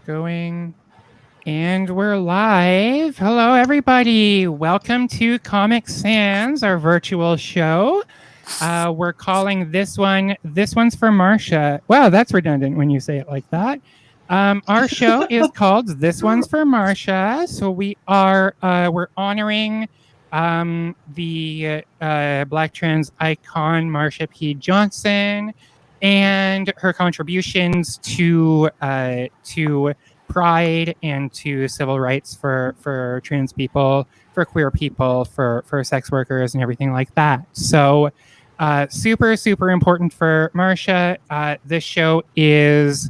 Going. And we're live. Hello, everybody. Welcome to Comic Sans, our virtual show. We're calling this one's for Marsha. Wow, that's redundant when you say it like that. Our show is called This One's for Marsha. So we're honoring the Black trans icon Marsha P. Johnson and her contributions to pride and to civil rights for trans people, for queer people, for sex workers and everything like that. So super, super important for Marsha. This show is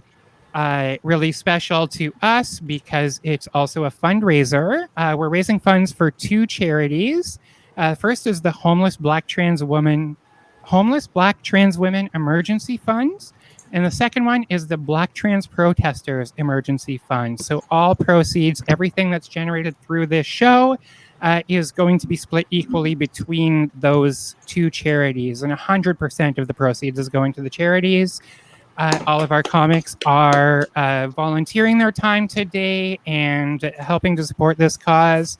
really special to us because it's also a fundraiser. We're raising funds for two charities. First is the Homeless Black Trans Women Emergency Fund. And the second one is the Black Trans Protesters Emergency Fund. So all proceeds, everything that's generated through this show is going to be split equally between those two charities. And 100% of the proceeds is going to the charities. All of our comics are volunteering their time today and helping to support this cause.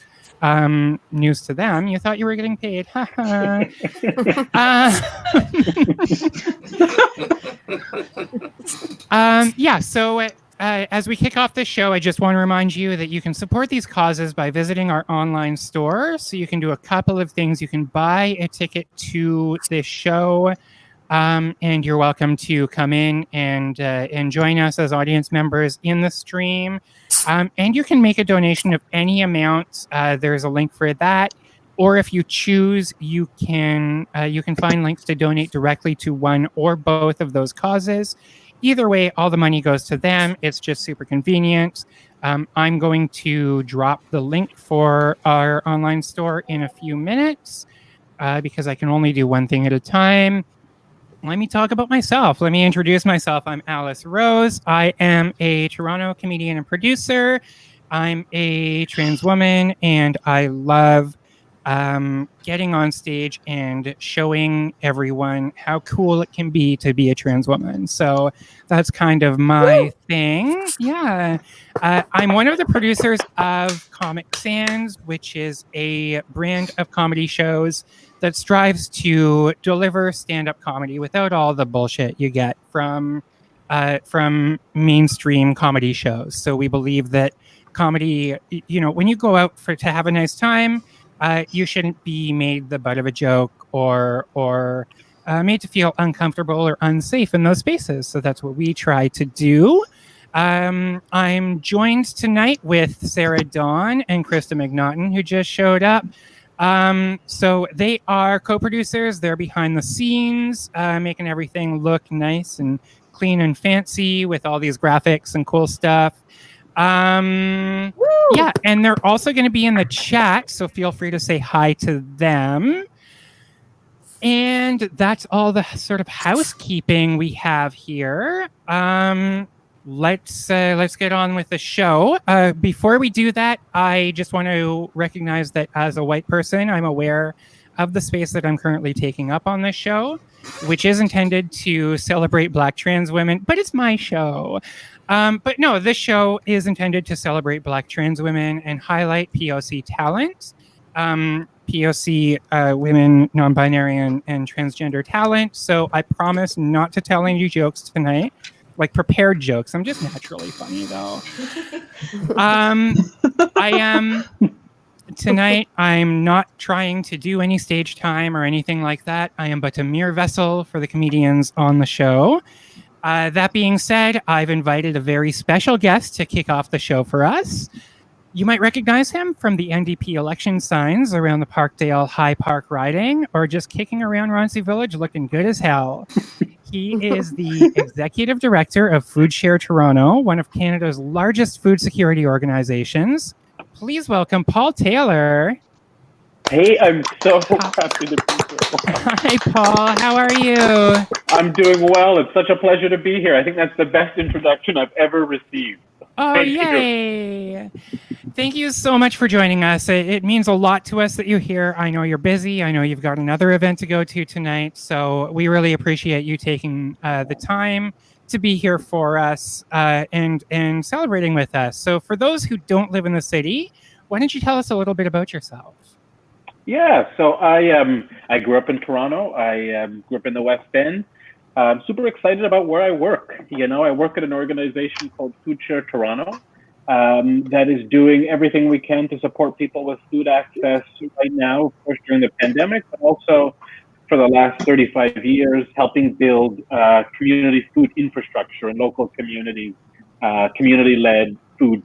News to them, you thought you were getting paid. So as we kick off this show, I just want to remind you that you can support these causes by visiting our online store. So you can do a couple of things. You can buy a ticket to this show, and you're welcome to come in and join us as audience members in the stream. And you can make a donation of any amount. There's a link for that. Or if you choose, you can find links to donate directly to one or both of those causes. Either way, all the money goes to them. It's just super convenient. I'm going to drop the link for our online store in a few minutes because I can only do one thing at a time. Let me talk about myself. Let me introduce myself. I'm Alice Rose. I am a Toronto comedian and producer. I'm a trans woman, and I love getting on stage and showing everyone how cool it can be to be a trans woman. So that's kind of my thing. Yeah. I'm one of the producers of Comic Sans, which is a brand of comedy shows that strives to deliver stand-up comedy without all the bullshit you get from mainstream comedy shows. So we believe that comedy, when you go out to have a nice time, you shouldn't be made the butt of a joke or made to feel uncomfortable or unsafe in those spaces. So that's what we try to do. I'm joined tonight with Sarah Dawn and Krista McNaughton, who just showed up. So they are co-producers. They're behind the scenes, making everything look nice and clean and fancy with all these graphics and cool stuff. Yeah, and they're also going to be in the chat, so feel free to say hi to them. And that's all the sort of housekeeping we have here. Let's get on with the show. Before we do that, I just want to recognize that as a white person, I'm aware of the space that I'm currently taking up on this show, which is intended to celebrate Black trans women, but it's my show. But no, this show is intended to celebrate Black trans women and highlight POC talent, POC women, non-binary and transgender talent. So I promise not to tell any jokes tonight. Like prepared jokes. I'm just naturally funny though. Tonight, I'm not trying to do any stage time or anything like that. I am but a mere vessel for the comedians on the show. That being said, I've invited a very special guest to kick off the show for us. You might recognize him from the NDP election signs around the Parkdale High Park riding, or just kicking around Roncy Village looking good as hell. He is the executive director of Food Share Toronto, one of Canada's largest food security organizations. Please welcome Paul Taylor. Hey, I'm so happy to be here. Hi, Paul. How are you? I'm doing well. It's such a pleasure to be here. I think that's the best introduction I've ever received. Oh, yay. Thank you so much for joining us. It means a lot to us that you're here. I know you're busy. I know you've got another event to go to tonight. So we really appreciate you taking the time to be here for us and celebrating with us. So for those who don't live in the city, why don't you tell us a little bit about yourself? Yeah, so I grew up in Toronto. I grew up in the West End. I'm super excited about where I work. I work at an organization called Food Share Toronto that is doing everything we can to support people with food access right now, of course, during the pandemic, but also for the last 35 years, helping build community food infrastructure in local communities, community-led food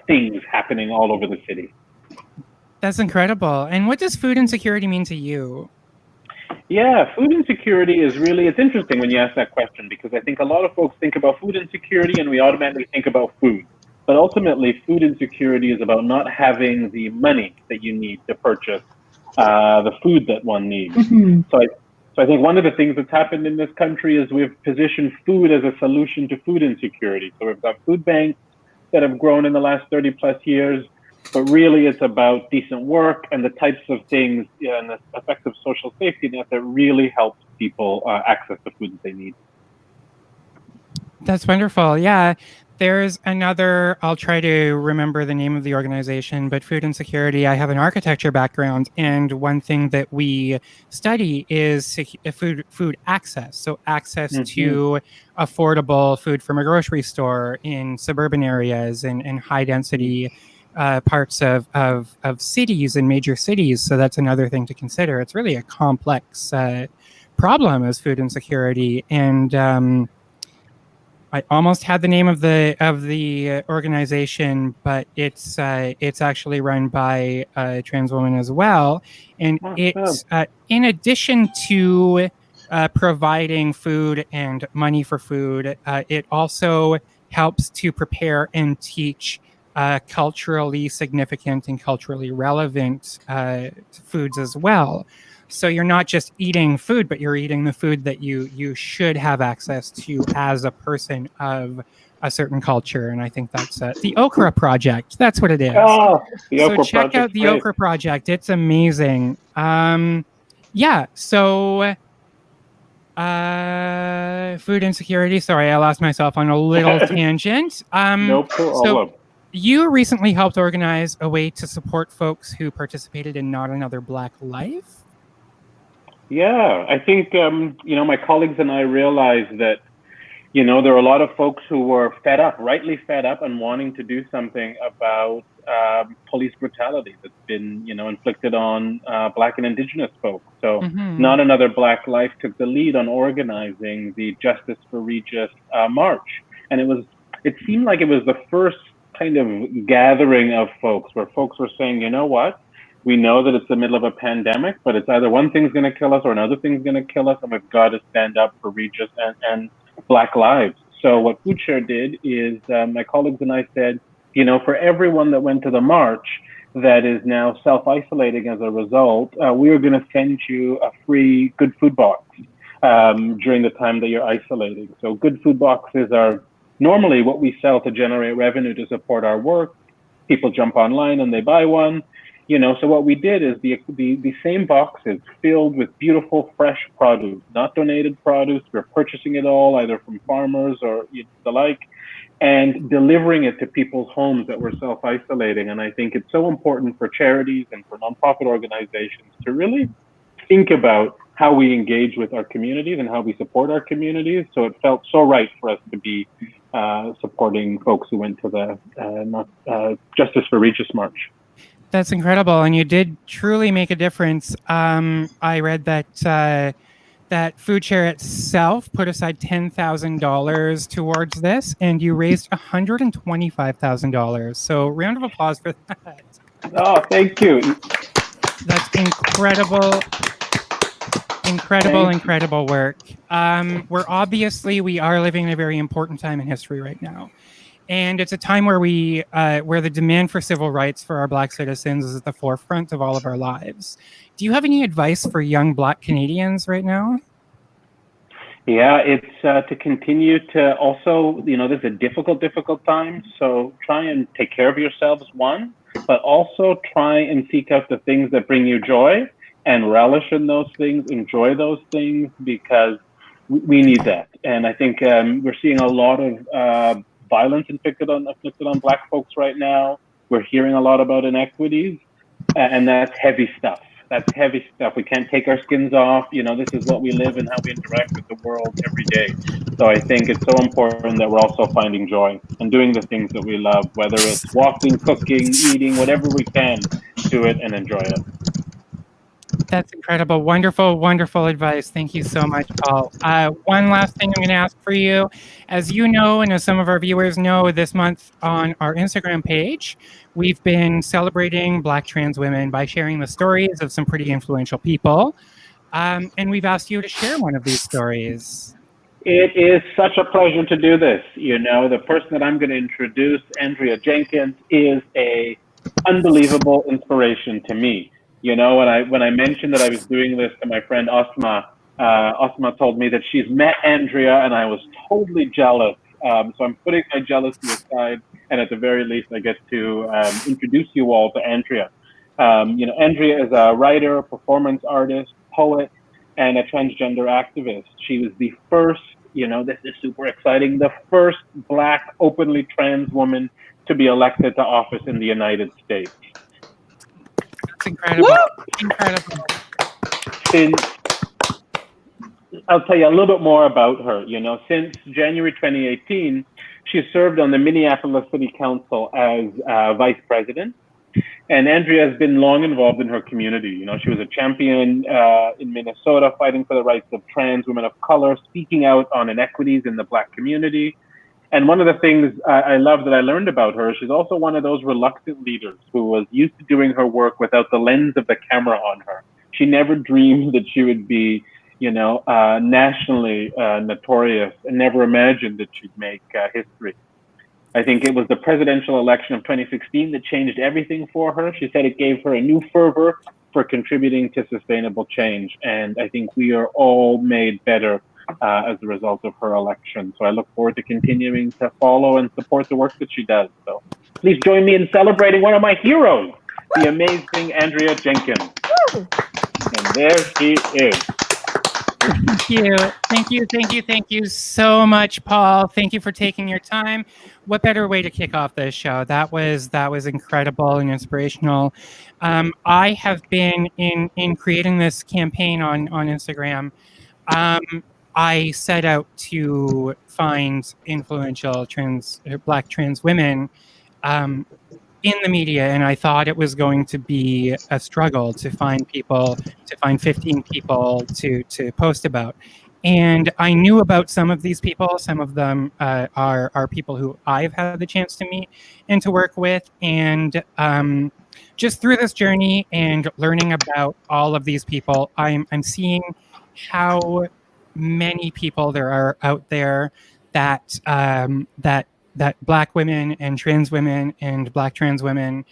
things happening all over the city. That's incredible. And what does food insecurity mean to you? Yeah, food insecurity is really, it's interesting when you ask that question, because I think a lot of folks think about food insecurity and we automatically think about food. But ultimately, food insecurity is about not having the money that you need to purchase the food that one needs. Mm-hmm. So I think one of the things that's happened in this country is we've positioned food as a solution to food insecurity. So we've got food banks that have grown in the last 30 plus years. But really, it's about decent work and the types of things and the effective social safety net that really helps people access the food that they need. That's wonderful. Yeah. There's another, I'll try to remember the name of the organization, but food insecurity. I have an architecture background, and one thing that we study is food access. So access to affordable food from a grocery store in suburban areas and high density parts of cities and major cities. So that's another thing to consider. It's really a complex problem as food insecurity. And I almost had the name of the organization, but it's actually run by a trans woman as well, and it's in addition to providing food and money for food, it also helps to prepare and teach culturally significant and culturally relevant foods as well. So you're not just eating food, but you're eating the food that you should have access to as a person of a certain culture. And I think that's the Okra Project. That's what it is. Oh, the Okra so check out the great. Okra Project. It's amazing. Yeah. So food insecurity. Sorry, I lost myself on a little tangent. No problem. So you recently helped organize a way to support folks who participated in Not Another Black Life. Yeah, I think, my colleagues and I realized that, there are a lot of folks who were fed up, rightly fed up, and wanting to do something about police brutality that's been, inflicted on Black and Indigenous folks. So Not Another Black Life took the lead on organizing the Justice for Regis March. And it seemed like it was the first kind of gathering of folks where folks were saying, you know what? We know that it's the middle of a pandemic, but it's either one thing's going to kill us or another thing's going to kill us, and we've got to stand up for Regis and Black lives. So what Food Share did is my colleagues and I said, for everyone that went to the march that is now self-isolating as a result, we are going to send you a free Good Food Box during the time that you're isolating. So Good Food Boxes are normally what we sell to generate revenue to support our work. People jump online and they buy one. So what we did is the same boxes filled with beautiful, fresh produce, not donated produce. We're purchasing it all either from farmers or the like, and delivering it to people's homes that were self-isolating. And I think it's so important for charities and for nonprofit organizations to really think about how we engage with our communities and how we support our communities. So it felt so right for us to be supporting folks who went to the Justice for Regis March. That's incredible, and you did truly make a difference. I read that that Food Share itself put aside $10,000 towards this, and you raised $125,000. So, round of applause for that. Oh, thank you. That's incredible work. We are living in a very important time in history right now. And it's a time where where the demand for civil rights for our Black citizens is at the forefront of all of our lives. Do you have any advice for young Black Canadians right now? Yeah, it's to continue to also, this is a difficult time. So try and take care of yourselves, one, but also try and seek out the things that bring you joy and relish in those things, enjoy those things, because we need that. And I think we're seeing a lot of violence inflicted on Black folks right now. We're hearing a lot about inequities, and that's heavy stuff. That's heavy stuff. We can't take our skins off. You know, this is what we live and how we interact with the world every day. So I think it's so important that we're also finding joy and doing the things that we love, whether it's walking, cooking, eating, whatever we can, do it and enjoy it. That's incredible. Wonderful, wonderful advice. Thank you so much, Paul. One last thing I'm going to ask for you. As you know, and as some of our viewers know, this month on our Instagram page, we've been celebrating Black trans women by sharing the stories of some pretty influential people. And we've asked you to share one of these stories. It is such a pleasure to do this. You know, the person that I'm going to introduce, Andrea Jenkins, is a unbelievable inspiration to me. You know, when I mentioned that I was doing this to my friend Osma, Osma told me that she's met Andrea, and I was totally jealous. So I'm putting my jealousy aside, and at the very least, I get to introduce you all to Andrea. You know, Andrea is a writer, performance artist, poet, and a transgender activist. She was the first, you know, this is super exciting, the first Black openly trans woman to be elected to office in the United States. That's incredible. Woo! Incredible. Since, I'll tell you a little bit more about her. You know, since January 2018, she served on the Minneapolis City Council as vice president. And Andrea has been long involved in her community. You know, she was a champion in Minnesota, fighting for the rights of trans women of color, speaking out on inequities in the Black community. And one of the things I love that I learned about her, she's also one of those reluctant leaders who was used to doing her work without the lens of the camera on her. She never dreamed that she would be, you know, nationally notorious, and never imagined that she'd make history. I think it was the presidential election of 2016 that changed everything for her. She said it gave her a new fervor for contributing to sustainable change. And I think we are all made better as a result of her election. So I look forward to continuing to follow and support the work that she does. So please join me in celebrating one of my heroes, the amazing Andrea Jenkins. And there she is. Thank you. Thank you. Thank you. Thank you so much, Paul. Thank you for taking your time. What better way to kick off this show? That was incredible and inspirational. I have been in creating this campaign on Instagram. I set out to find influential Black trans women in the media, and I thought it was going to be a struggle to find 15 people to post about. And I knew about some of these people. Some of them are people who I've had the chance to meet and to work with. And just through this journey and learning about all of these people, I'm seeing how many people there are out there that that Black women and trans women and Black trans women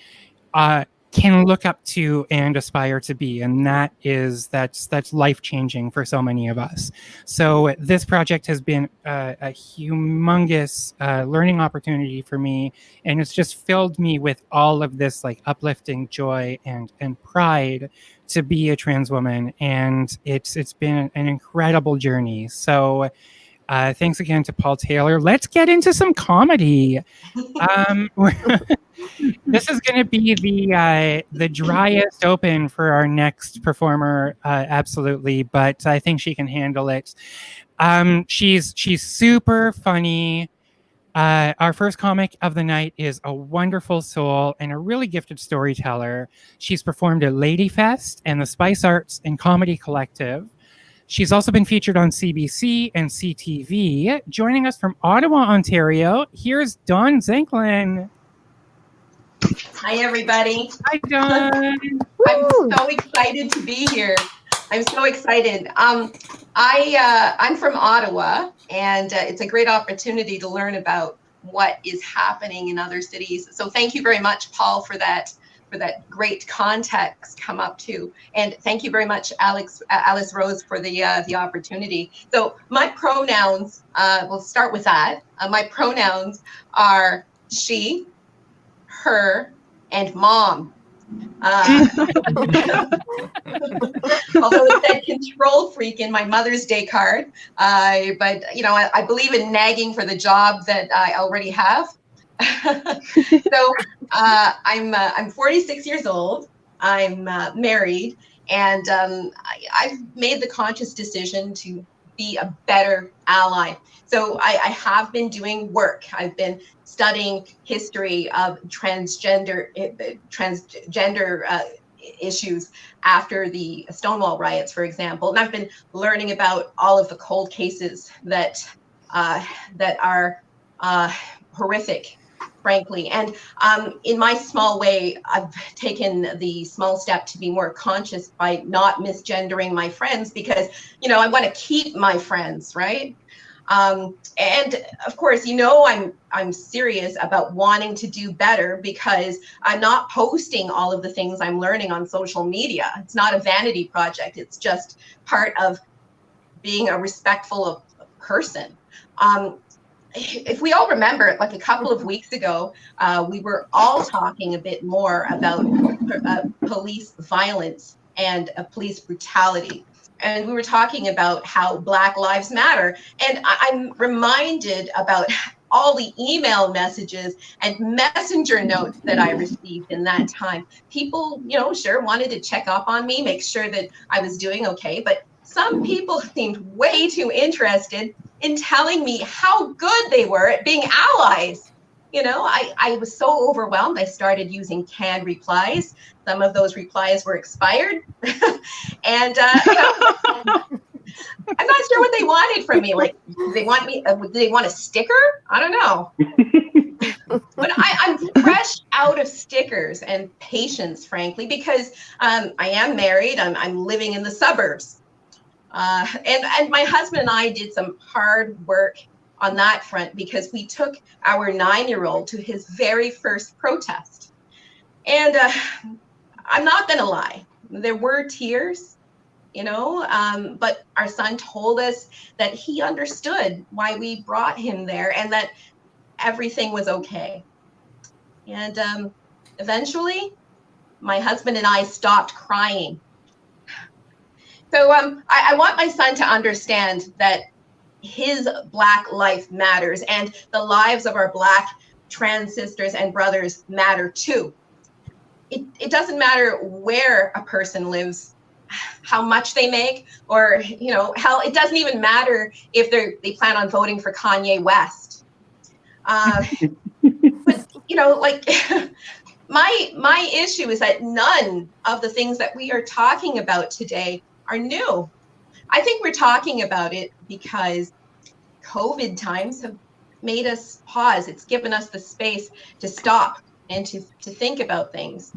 can look up to and aspire to be, and that's life changing for so many of us. So this project has been a humongous learning opportunity for me, and it's just filled me with all of this like uplifting joy and pride to be a trans woman, and it's been an incredible journey. So thanks again to Paul Taylor. Let's get into some comedy. This is going to be the driest open for our next performer, absolutely, but I think she can handle it. She's super funny. Our first comic of the night is a wonderful soul and a really gifted storyteller. She's performed at Lady Fest and the Spice Arts and Comedy Collective. She's also been featured on CBC and CTV. Joining us from Ottawa, Ontario, here's Dawn Zinklin. Hi, everybody. Hi, Dawn. I'm so excited to be here. I'm so excited. I'm from Ottawa, and it's a great opportunity to learn about what is happening in other cities. So thank you very much, Paul, for that great context come up to. And thank you very much, Alice Rose, for the opportunity. So my pronouns, we'll start with that. My pronouns are she, her, and mom. Although it said control freak in my Mother's Day card, but I believe in nagging for the job that I already have. So I'm 46 years old. I'm married, and I've made the conscious decision to be a better ally. So I have been doing work. I've been studying history of transgender issues after the Stonewall riots, for example. And I've been learning about all of the cold cases that are horrific, frankly. And in my small way, I've taken the small step to be more conscious by not misgendering my friends, because, I want to keep my friends, right? And of course, I'm serious about wanting to do better, because I'm not posting all of the things I'm learning on social media. It's not a vanity project. It's just part of being a respectful person. If we all remember, like a couple of weeks ago, we were all talking a bit more about police violence and police brutality. And we were talking about how Black Lives Matter. And I'm reminded about all the email messages and messenger notes that I received in that time. People, sure wanted to check up on me, make sure that I was doing okay. But some people seemed way too interested in telling me how good they were at being allies. I was so overwhelmed. I started using canned replies. Some of those replies were expired. And, I'm not sure what they wanted from me. Like, did they want a sticker? I don't know. But I'm fresh out of stickers and patience, frankly, because I am married. I'm living in the suburbs. And my husband and I did some hard work on that front, because we took our 9-year-old to his very first protest. And I'm not going to lie, there were tears, but our son told us that he understood why we brought him there and that everything was okay. And eventually, my husband and I stopped crying. So I want my son to understand that his Black life matters, and the lives of our Black trans sisters and brothers matter too. It doesn't matter where a person lives, how much they make, or hell, it doesn't even matter if they plan on voting for Kanye West. But my issue is that none of the things that we are talking about today are new. I think we're talking about it because COVID times have made us pause. It's given us the space to stop and to think about things.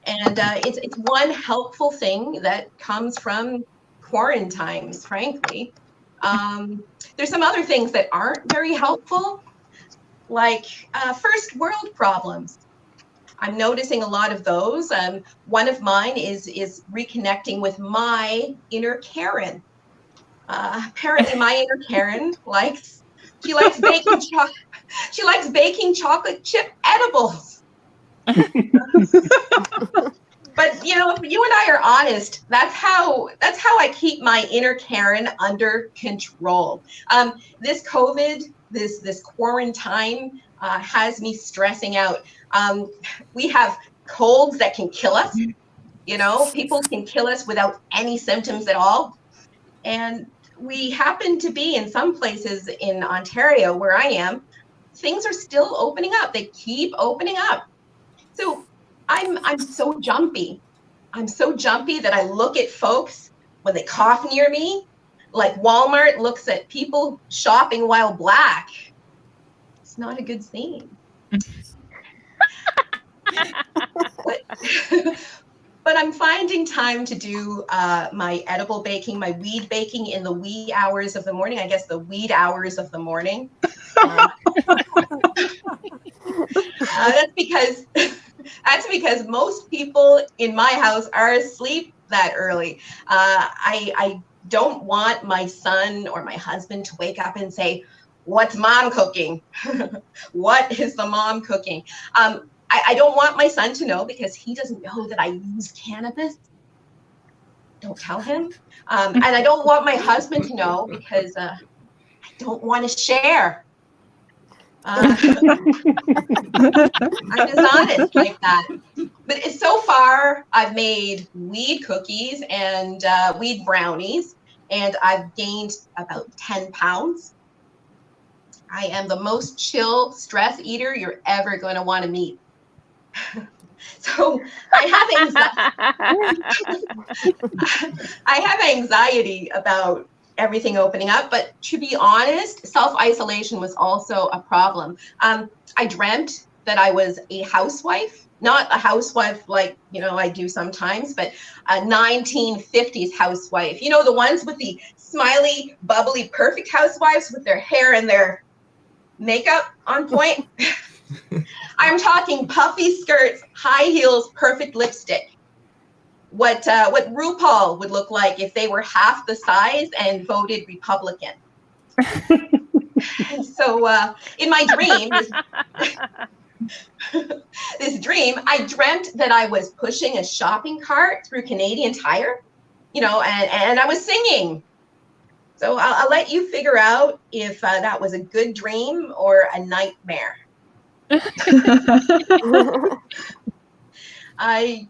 And it's one helpful thing that comes from quarantines, frankly. There's some other things that aren't very helpful, like first world problems. I'm noticing a lot of those. One of mine is reconnecting with my inner Karen. Apparently, my inner Karen likes baking chocolate. She likes baking chocolate chip edibles. But if you and I are honest, that's how I keep my inner Karen under control. This COVID, this quarantine has me stressing out. We have colds that can kill us. People can kill us without any symptoms at all. And we happen to be in some places in Ontario, where I am, things are still opening up. They keep opening up. So I'm so jumpy. I'm so jumpy that I look at folks when they cough near me, like Walmart looks at people shopping while Black. It's not a good scene. But I'm finding time to do my edible baking, my weed baking in the wee hours of the morning. I guess the weed hours of the morning. That's because most people in my house are asleep that early. I don't want my son or my husband to wake up and say, "What's mom cooking?" What is the mom cooking? I don't want my son to know because he doesn't know that I use cannabis. Don't tell him. And I don't want my husband to know because I don't want to share. I'm dishonest like that. But so far, I've made weed cookies and weed brownies, and I've gained about 10 pounds. I am the most chill stress eater you're ever going to want to meet. So I have anxiety about everything opening up, but to be honest, self-isolation was also a problem. I dreamt that I was a housewife, not a housewife like, I do sometimes, but a 1950s housewife. The ones with the smiley, bubbly, perfect housewives with their hair and their makeup on point. I'm talking puffy skirts, high heels, perfect lipstick. What RuPaul would look like if they were half the size and voted Republican. So in my dream, this dream, I dreamt that I was pushing a shopping cart through Canadian Tire, and I was singing. So I'll let you figure out if that was a good dream or a nightmare. I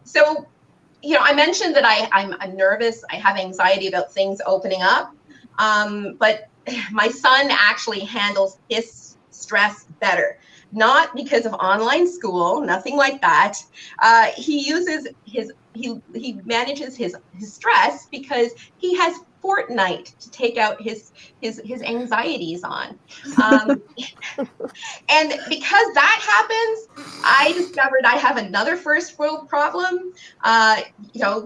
mentioned that I'm nervous. I have anxiety about things opening up. But my son actually handles his stress better. Not because of online school, nothing like that. He manages his stress because he has Fortnite to take out his anxieties on. And because that happens, I discovered I have another first world problem,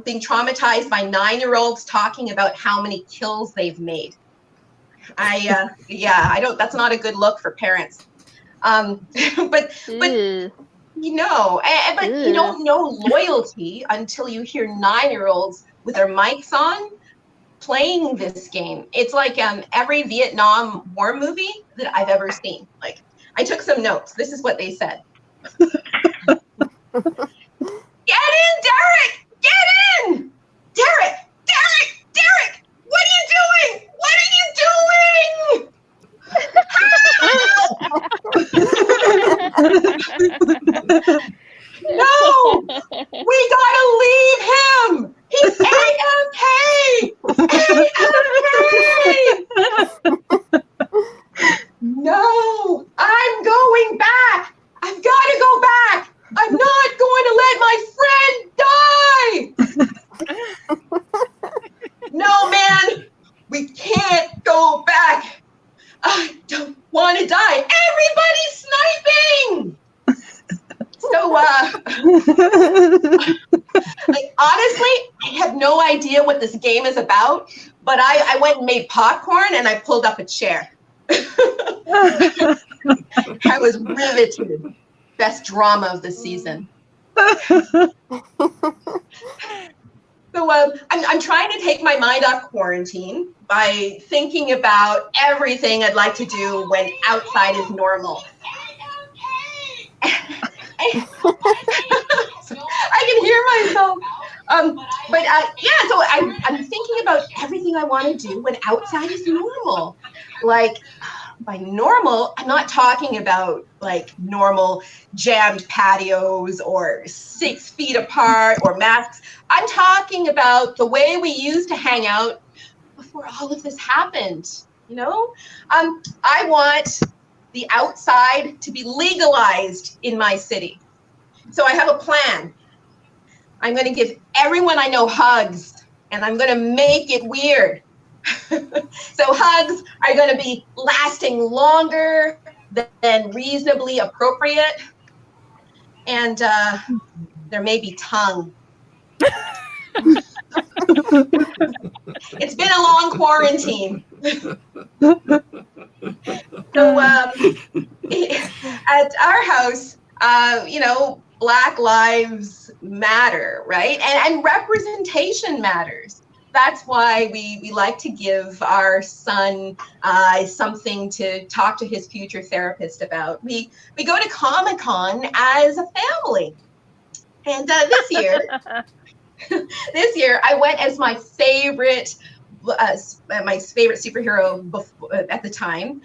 being traumatized by 9-year-olds talking about how many kills they've made. That's not a good look for parents. But you don't know loyalty until you hear 9-year-olds with their mics on playing this game. It's like every Vietnam War movie that I've ever seen. Like, I took some notes. This is what they said. Get in, Derek! Get in! Derek! What are you doing? No! We gotta leave him! He's A-OK! No! I'm going back! I've gotta go back! I'm not going to let my friend die! No, man! We can't go back! I don't want to die! Everybody's sniping! So, honestly, I have no idea what this game is about, but I went and made popcorn and I pulled up a chair. I was riveted. Best drama of the season. So I'm trying to take my mind off quarantine by thinking about everything I'd like to do when outside is normal. I can hear myself. So I'm thinking about everything I want to do when outside is normal. Like, by normal, I'm not talking about like normal jammed patios or 6 feet apart or masks. I'm talking about the way we used to hang out before all of this happened. I want the outside to be legalized in my city. So I have a plan. I'm going to give everyone I know hugs, and I'm going to make it weird. So hugs are going to be lasting longer than reasonably appropriate. And there may be tongue. It's been a long quarantine. So at our house, Black lives matter, right? And representation matters. that's why we like to give our son something to talk to his future therapist about. We go to Comic-Con as a family. And this year I went as my favorite superhero at the time,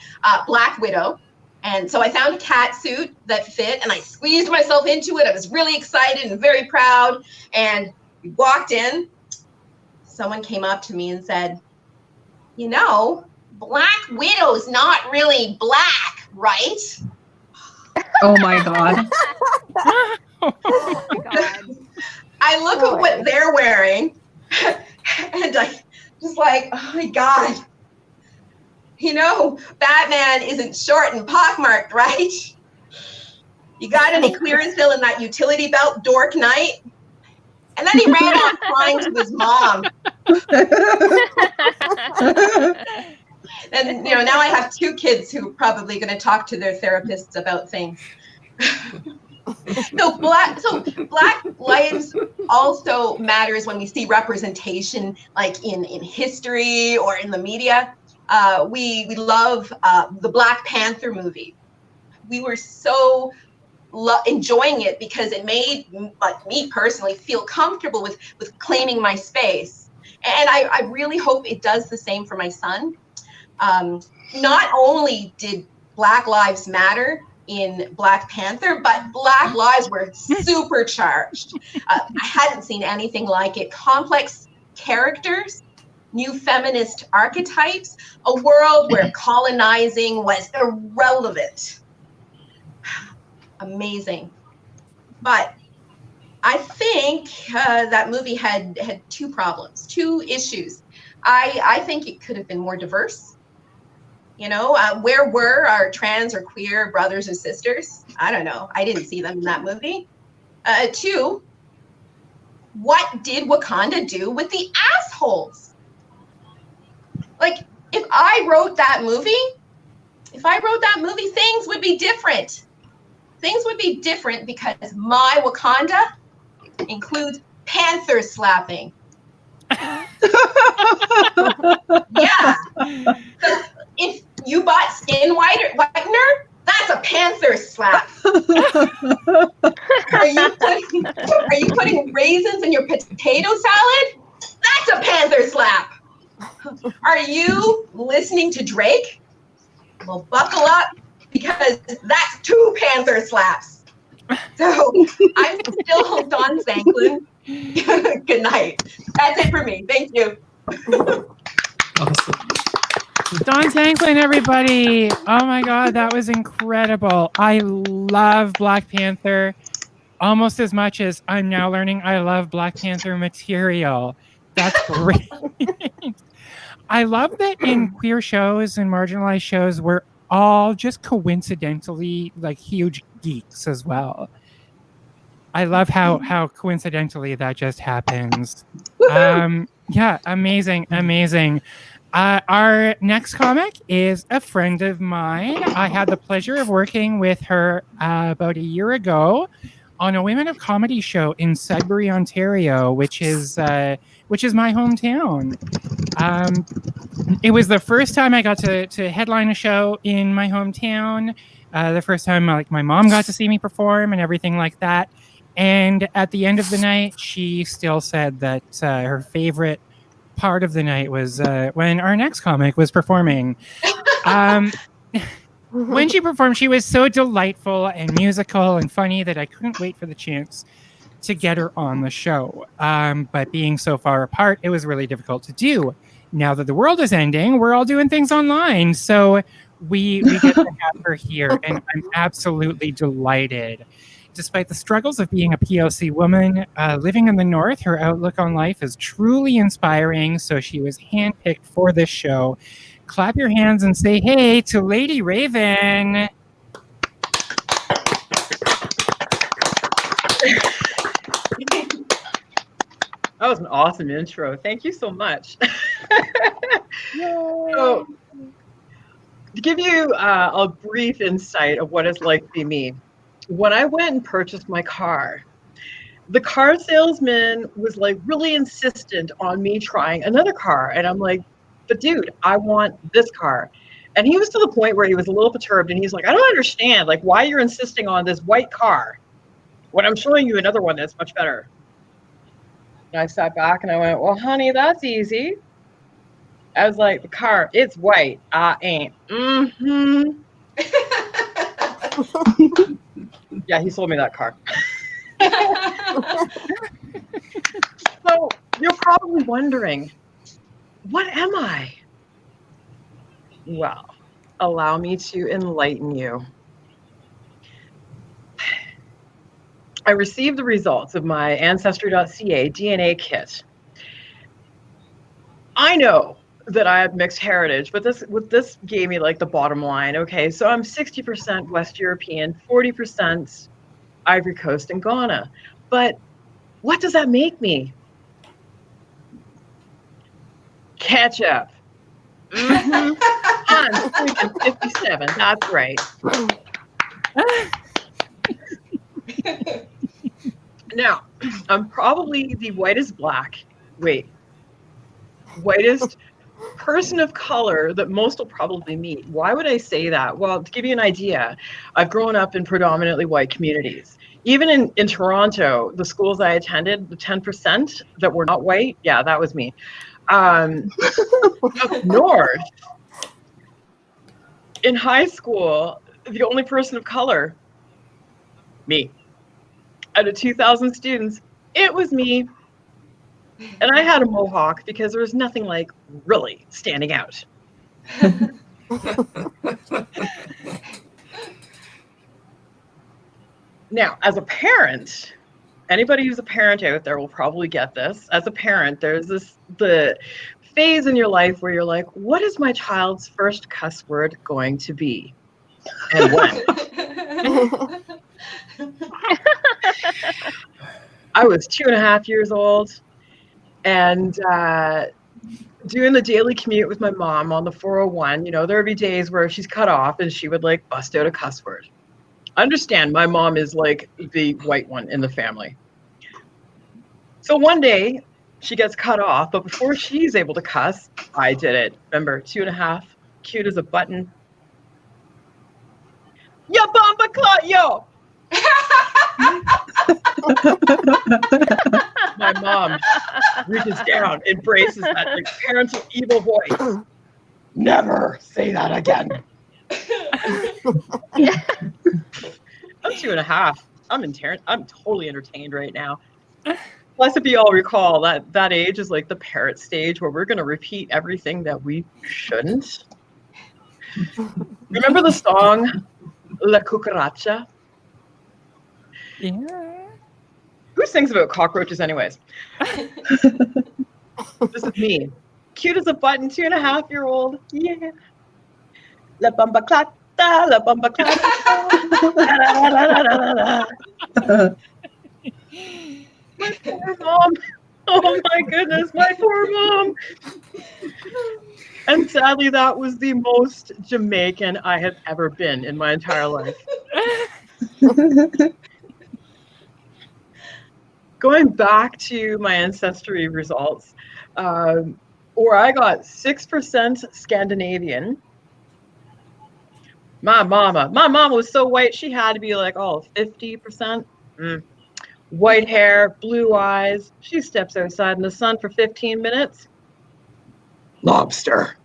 Black Widow. And so I found a cat suit that fit, and I squeezed myself into it. I was really excited and very proud. And we walked in. Someone came up to me and said, "You know, Black Widow's not really black, right?" Oh my God. Oh my God. I look at what they're wearing, and I just like, oh my God. You know, Batman isn't short and pockmarked, right? You got any clearance bill in that utility belt, Dork Knight? And then he ran off crying to his mom. And, you know, now I have 2 kids who are probably going to talk to their therapists about things. So black lives also matters when we see representation, like in history or in the media. We love the Black Panther movie. We were so enjoying it because it made me personally feel comfortable with claiming my space. And I really hope it does the same for my son. Not only did Black Lives Matter in Black Panther, but Black lives were supercharged. I hadn't seen anything like it. Complex characters, new feminist archetypes, a world where colonizing was irrelevant. Amazing. But I think that movie had 2 problems, 2 issues. I think it could have been more diverse. You know, where were our trans or queer brothers and sisters? I don't know. I didn't see them in that movie. 2, what did Wakanda do with the assholes? Like, if I wrote that movie, things would be different. Things would be different because my Wakanda includes panther slapping. Yeah. So if you bought skin whitener, that's a panther slap. Are you putting raisins in your potato salad? That's a panther slap. Are you listening to Drake? Well, buckle up because that's 2 panther slaps. So I'm still hooked on Zinklin. Good night. That's it for me. Thank you. Awesome. Don Zinklin, everybody. Oh my God, that was incredible. I love Black Panther almost as much as I'm now learning I love Black Panther material. That's great. I love that in queer shows and marginalized shows, we're all just coincidentally like huge geeks as well. I love how coincidentally that just happens. Yeah, amazing. Our next comic is a friend of mine. I had the pleasure of working with her about a year ago on a Women of Comedy show in Sudbury, Ontario, which is my hometown. It was the first time I got to headline a show in my hometown. The first time like my mom got to see me perform and everything like that. And at the end of the night, she still said that her favorite part of the night was when our next comic was performing. When she performed, she was so delightful and musical and funny that I couldn't wait for the chance to get her on the show. But being so far apart, it was really difficult to do. Now that the world is ending, we're all doing things online. So we get to have her here, and I'm absolutely delighted. Despite the struggles of being a POC woman living in the North, her outlook on life is truly inspiring. So she was handpicked for this show. Clap your hands and say hey to Lady Raven. That was an awesome intro. Thank you so much. So, to give you a brief insight of what it's like to be me, when I went and purchased my car, the car salesman was like really insistent on me trying another car. And I'm like, but dude, I want this car. And he was to the point where he was a little perturbed, and he's like, I don't understand like why you're insisting on this white car when I'm showing you another one that's much better. And I sat back and I went, well, honey, that's easy. I was like, the car, it's white. I ain't. Mm-hmm. Yeah, he sold me that car. So you're probably wondering, what am I? Well, allow me to enlighten you. I received the results of my Ancestry.ca DNA kit. I know that I have mixed heritage, but this gave me like the bottom line. Okay, so I'm 60% West European, 40% Ivory Coast and Ghana. But what does that make me? Ketchup. Mm-hmm. I'm freaking 57. That's right. Now, I'm probably the whitest person of color that most will probably meet. Why would I say that? Well, to give you an idea, I've grown up in predominantly white communities. Even in Toronto, the schools I attended, the 10% that were not white, yeah, that was me. Up north, in high school, the only person of color, me. Out of 2,000 students, it was me. And I had a mohawk because there was nothing like really standing out. Now, as a parent, anybody who's a parent out there will probably get this. As a parent, there's the phase in your life where you're like, what is my child's first cuss word going to be? And when? I was 2.5 years old and doing the daily commute with my mom on the 401. You know, there would be days where she's cut off and she would like bust out a cuss word. Understand, my mom is like the white one in the family. So one day she gets cut off, but before she's able to cuss, I did it. Remember, 2.5, cute as a button. Yo, bomba clot, yo! My mom reaches down, embraces that like parental evil voice. Never say that again. I'm 2.5. I'm totally entertained right now. Plus, if you all recall, that age is like the parrot stage where we're going to repeat everything that we shouldn't. Remember the song La Cucaracha? Yeah. Who sings about cockroaches anyways? This is me. Cute as a button, 2.5-year-old. Yeah. La bamba clata, la bamba clata. My poor mom. Oh my goodness, my poor mom. And sadly, that was the most Jamaican I have ever been in my entire life. Going back to my ancestry results, where I got 6% Scandinavian. My mama was so white, she had to be like, 50%. White hair, blue eyes. She steps outside in the sun for 15 minutes. Lobster.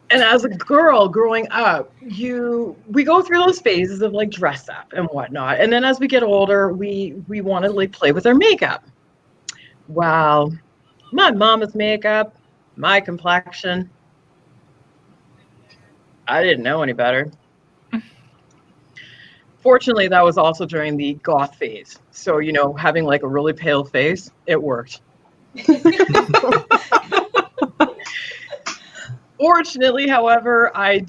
And as a girl growing up, we go through those phases of like dress up and whatnot. And then as we get older, we want to like play with our makeup. Wow. My mama's makeup, my complexion. I didn't know any better. Fortunately, that was also during the goth phase. So, you know, having like a really pale face, it worked. Fortunately, however, I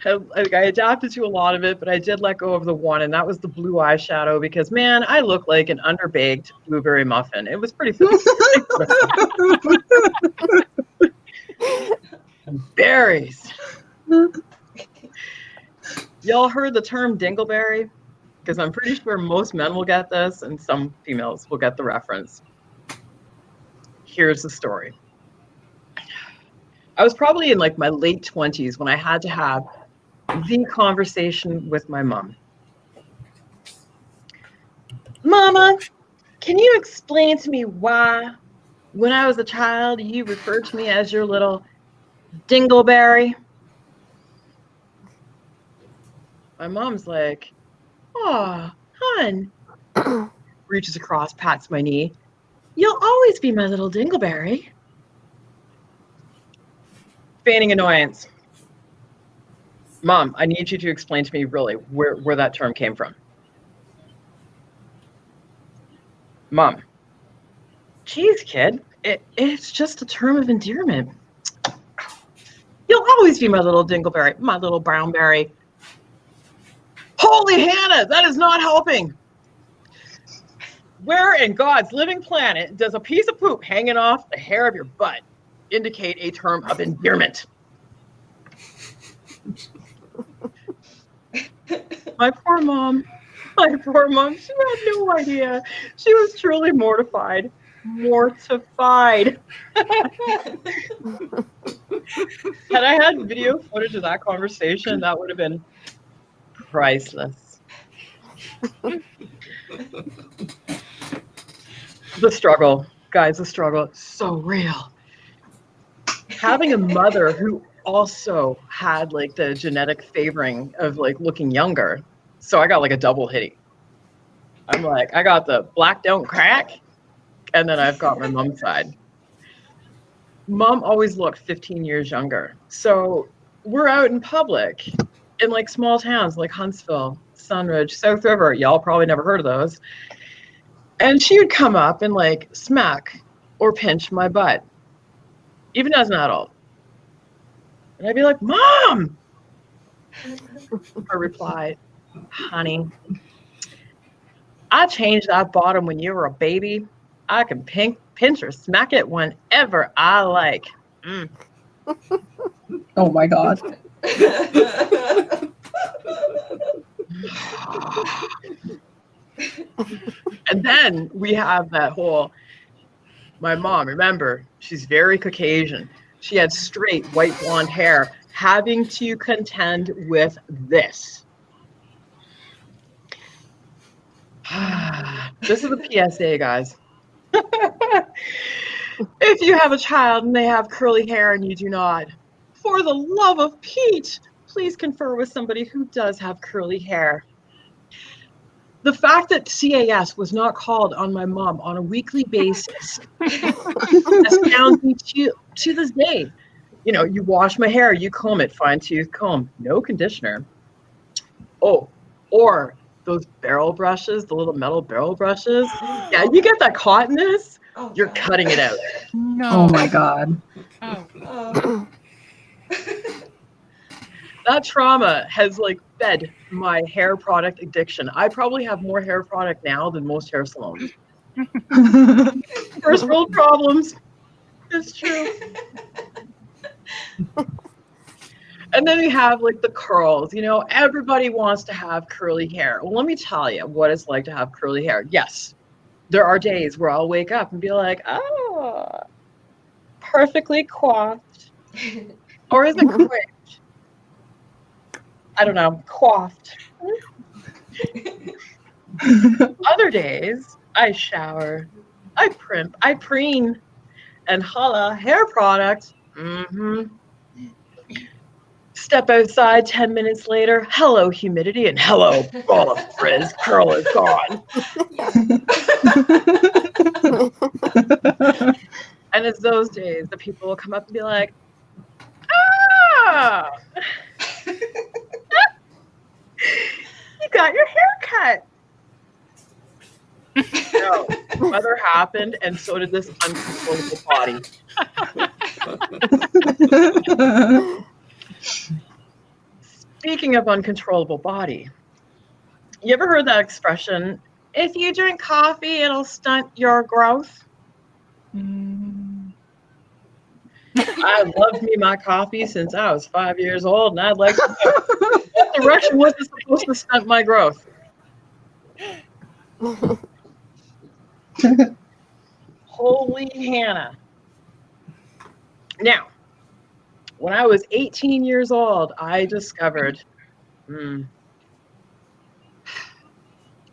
adapted to a lot of it, but I did let go of the one, and that was the blue eyeshadow because, man, I look like an underbaked blueberry muffin. It was pretty funny. Berries. Y'all heard the term dingleberry? Because I'm pretty sure most men will get this and some females will get the reference. Here's the story. I was probably in like my late 20s when I had to have the conversation with my mom. Mama, can you explain to me why, when I was a child, you referred to me as your little dingleberry? My mom's like, oh, hun. Reaches across, pats my knee. You'll always be my little dingleberry. Feigning annoyance. Mom, I need you to explain to me really where that term came from. Mom. Geez, kid, it's just a term of endearment. You'll always be my little dingleberry, my little brownberry. Holy Hannah, that is not helping. Where in God's living planet does a piece of poop hanging off the hair of your butt indicate a term of endearment? My poor mom, she had no idea. She was truly mortified. Had I had video footage of that conversation, that would have been priceless. The struggle, guys, the struggle, so real. Having a mother who also had like the genetic favoring of like looking younger, so I got like a double hitty. I'm like, I got the black don't crack, and then I've got my mom's side. Mom always looked 15 years younger. So we're out in public in like small towns like Huntsville, Sunridge, South River. Y'all probably never heard of those. And she would come up and like smack or pinch my butt, even as an adult. And I'd be like, Mom! Her reply, honey, I changed that bottom when you were a baby. I can pinch or smack it whenever I like. Mm. Oh my God. And then we have that whole, my mom, remember, she's very Caucasian. She had straight white blonde hair, having to contend with this. This is a PSA, guys. If you have a child and they have curly hair and you do not, for the love of Pete, please confer with somebody who does have curly hair. The fact that CAS was not called on my mom on a weekly basis astounds me to this day. You know, you wash my hair, you comb it, fine tooth comb, no conditioner. Oh, or those barrel brushes, the little metal barrel brushes. Yeah, you get that cottonness, you're cutting it out. No. Oh my God. Oh. That trauma has like fed my hair product addiction. I probably have more hair product now than most hair salons. First world problems. It's true. And then we have like the curls. You know, everybody wants to have curly hair. Well, let me tell you what it's like to have curly hair. Yes, there are days where I'll wake up and be like, oh, perfectly coiffed. Or is it coiffed? I don't know, coiffed. Other days, I shower, I primp, I preen, and holla, hair product. Step outside 10 minutes later, hello humidity, and hello ball of frizz, curl is gone. And it's those days that people will come up and be like, ah! You got your hair cut. No, weather happened, and so did this uncontrollable body. Speaking of uncontrollable body, you ever heard that expression, if you drink coffee, it'll stunt your growth? I loved me my coffee since I was 5 years old, and I'd like to know what direction wasn't supposed to stunt my growth. Holy Hannah. Now, when I was 18 years old, I discovered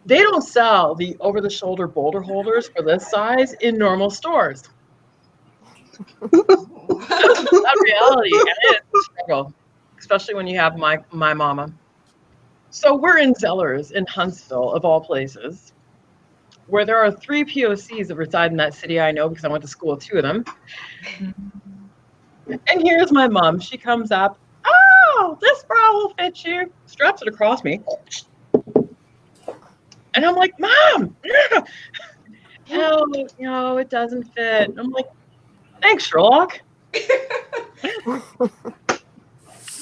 they don't sell the over-the-shoulder boulder holders for this size in normal stores. That's reality, and it's a struggle, especially when you have my mama. So we're in Zellers in Huntsville, of all places, where there are 3 POCs that reside in that city. I know because I went to school with 2 of them. And here's my mom. She comes up. Oh, this bra will fit you. Straps it across me. And I'm like, Mom, no, it doesn't fit. I'm like, thanks, Sherlock.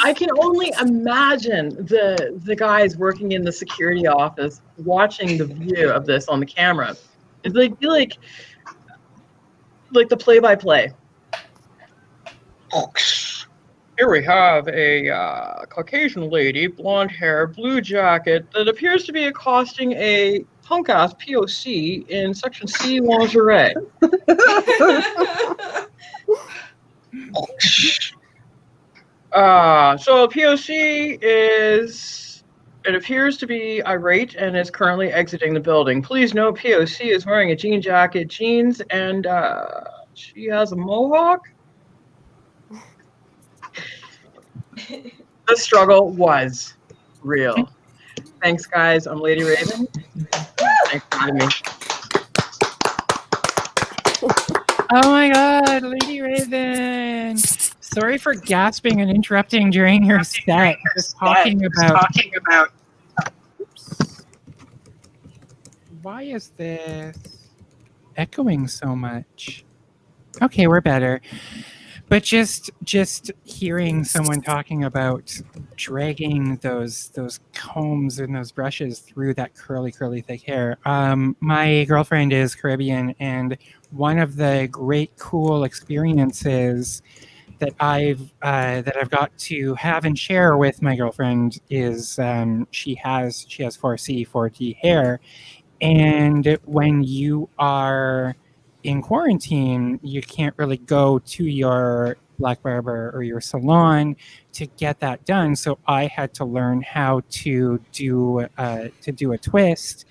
I can only imagine the guys working in the security office watching the view of this on the camera. It's like the play-by-play. Here we have a Caucasian lady, blonde hair, blue jacket, that appears to be accosting a punk-ass POC in Section C lingerie. So POC it appears to be irate and is currently exiting the building. Please note POC is wearing a jean jacket, jeans, and she has a mohawk. The struggle was real. Thanks, guys. I'm Lady Raven. Thanks for having me. Oh my God, Lady Raven. Sorry for gasping and interrupting during your set. Just talking about. Oops. Why is this echoing so much? Okay, we're better. But just hearing someone talking about dragging those combs and those brushes through that curly thick hair. My girlfriend is Caribbean, and one of the great cool experiences that I've got to have and share with my girlfriend is she has 4C 4D hair, and when you are in quarantine, you can't really go to your black barber or your salon to get that done. So I had to learn how to do a twist,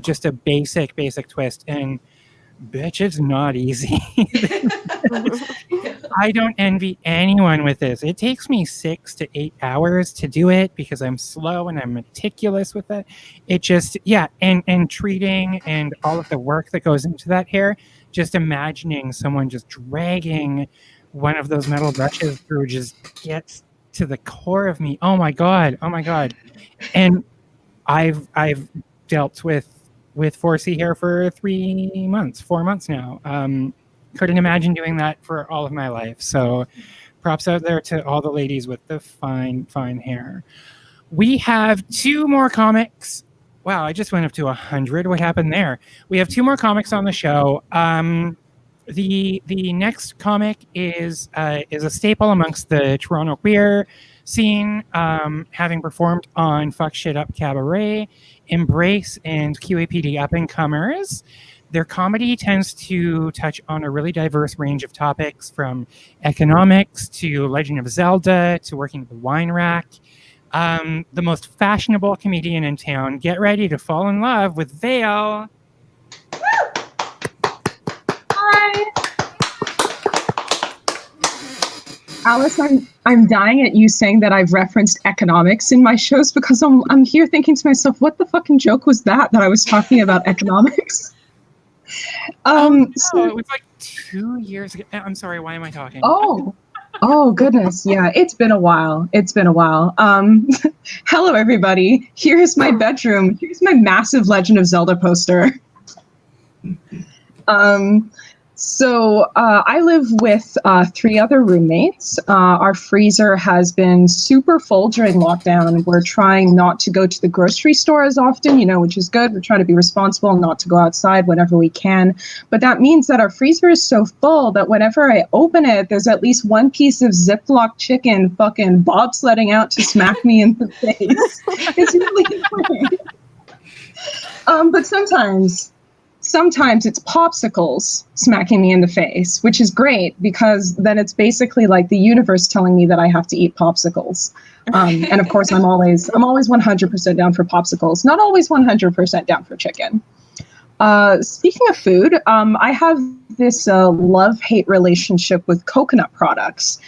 just a basic twist, and bitch, it's not easy. I don't envy anyone with this. It takes me 6 to 8 hours to do it because I'm slow and I'm meticulous with it. It just, and treating and all of the work that goes into that hair, just imagining someone just dragging one of those metal brushes through just gets to the core of me. Oh my God. And I've dealt with 4C hair for 4 months now. Couldn't imagine doing that for all of my life. So props out there to all the ladies with the fine hair. We have 2 more comics. Wow, I just went up to 100. What happened there? We have 2 more comics on the show. The next comic is a staple amongst the Toronto queer scene, having performed on Fuck Shit Up Cabaret, Embrace, and QAPD Up and Comers. Their comedy tends to touch on a really diverse range of topics, from economics to Legend of Zelda to working at the wine rack. The most fashionable comedian in town. Get ready to fall in love with Vale. Hi. Alice, I'm dying at you saying that I've referenced economics in my shows, because I'm here thinking to myself, what the fucking joke was that I was talking about economics? It was like 2 years ago. I'm sorry, why am I talking? Oh goodness, yeah, it's been a while. Hello everybody. Here's my bedroom. Here's my massive Legend of Zelda poster. So I live with 3 other roommates. Our freezer has been super full during lockdown. We're trying not to go to the grocery store as often, which is good. We're trying to be responsible and not to go outside whenever we can. But that means that our freezer is so full that whenever I open it, there's at least one piece of Ziploc chicken fucking bobsledding out to smack me in the face. It's really annoying. But sometimes it's popsicles smacking me in the face, which is great because then it's basically like the universe telling me that I have to eat popsicles. And of course, I'm always 100% down for popsicles, not always 100% down for chicken. Speaking of food, I have this love-hate relationship with coconut products.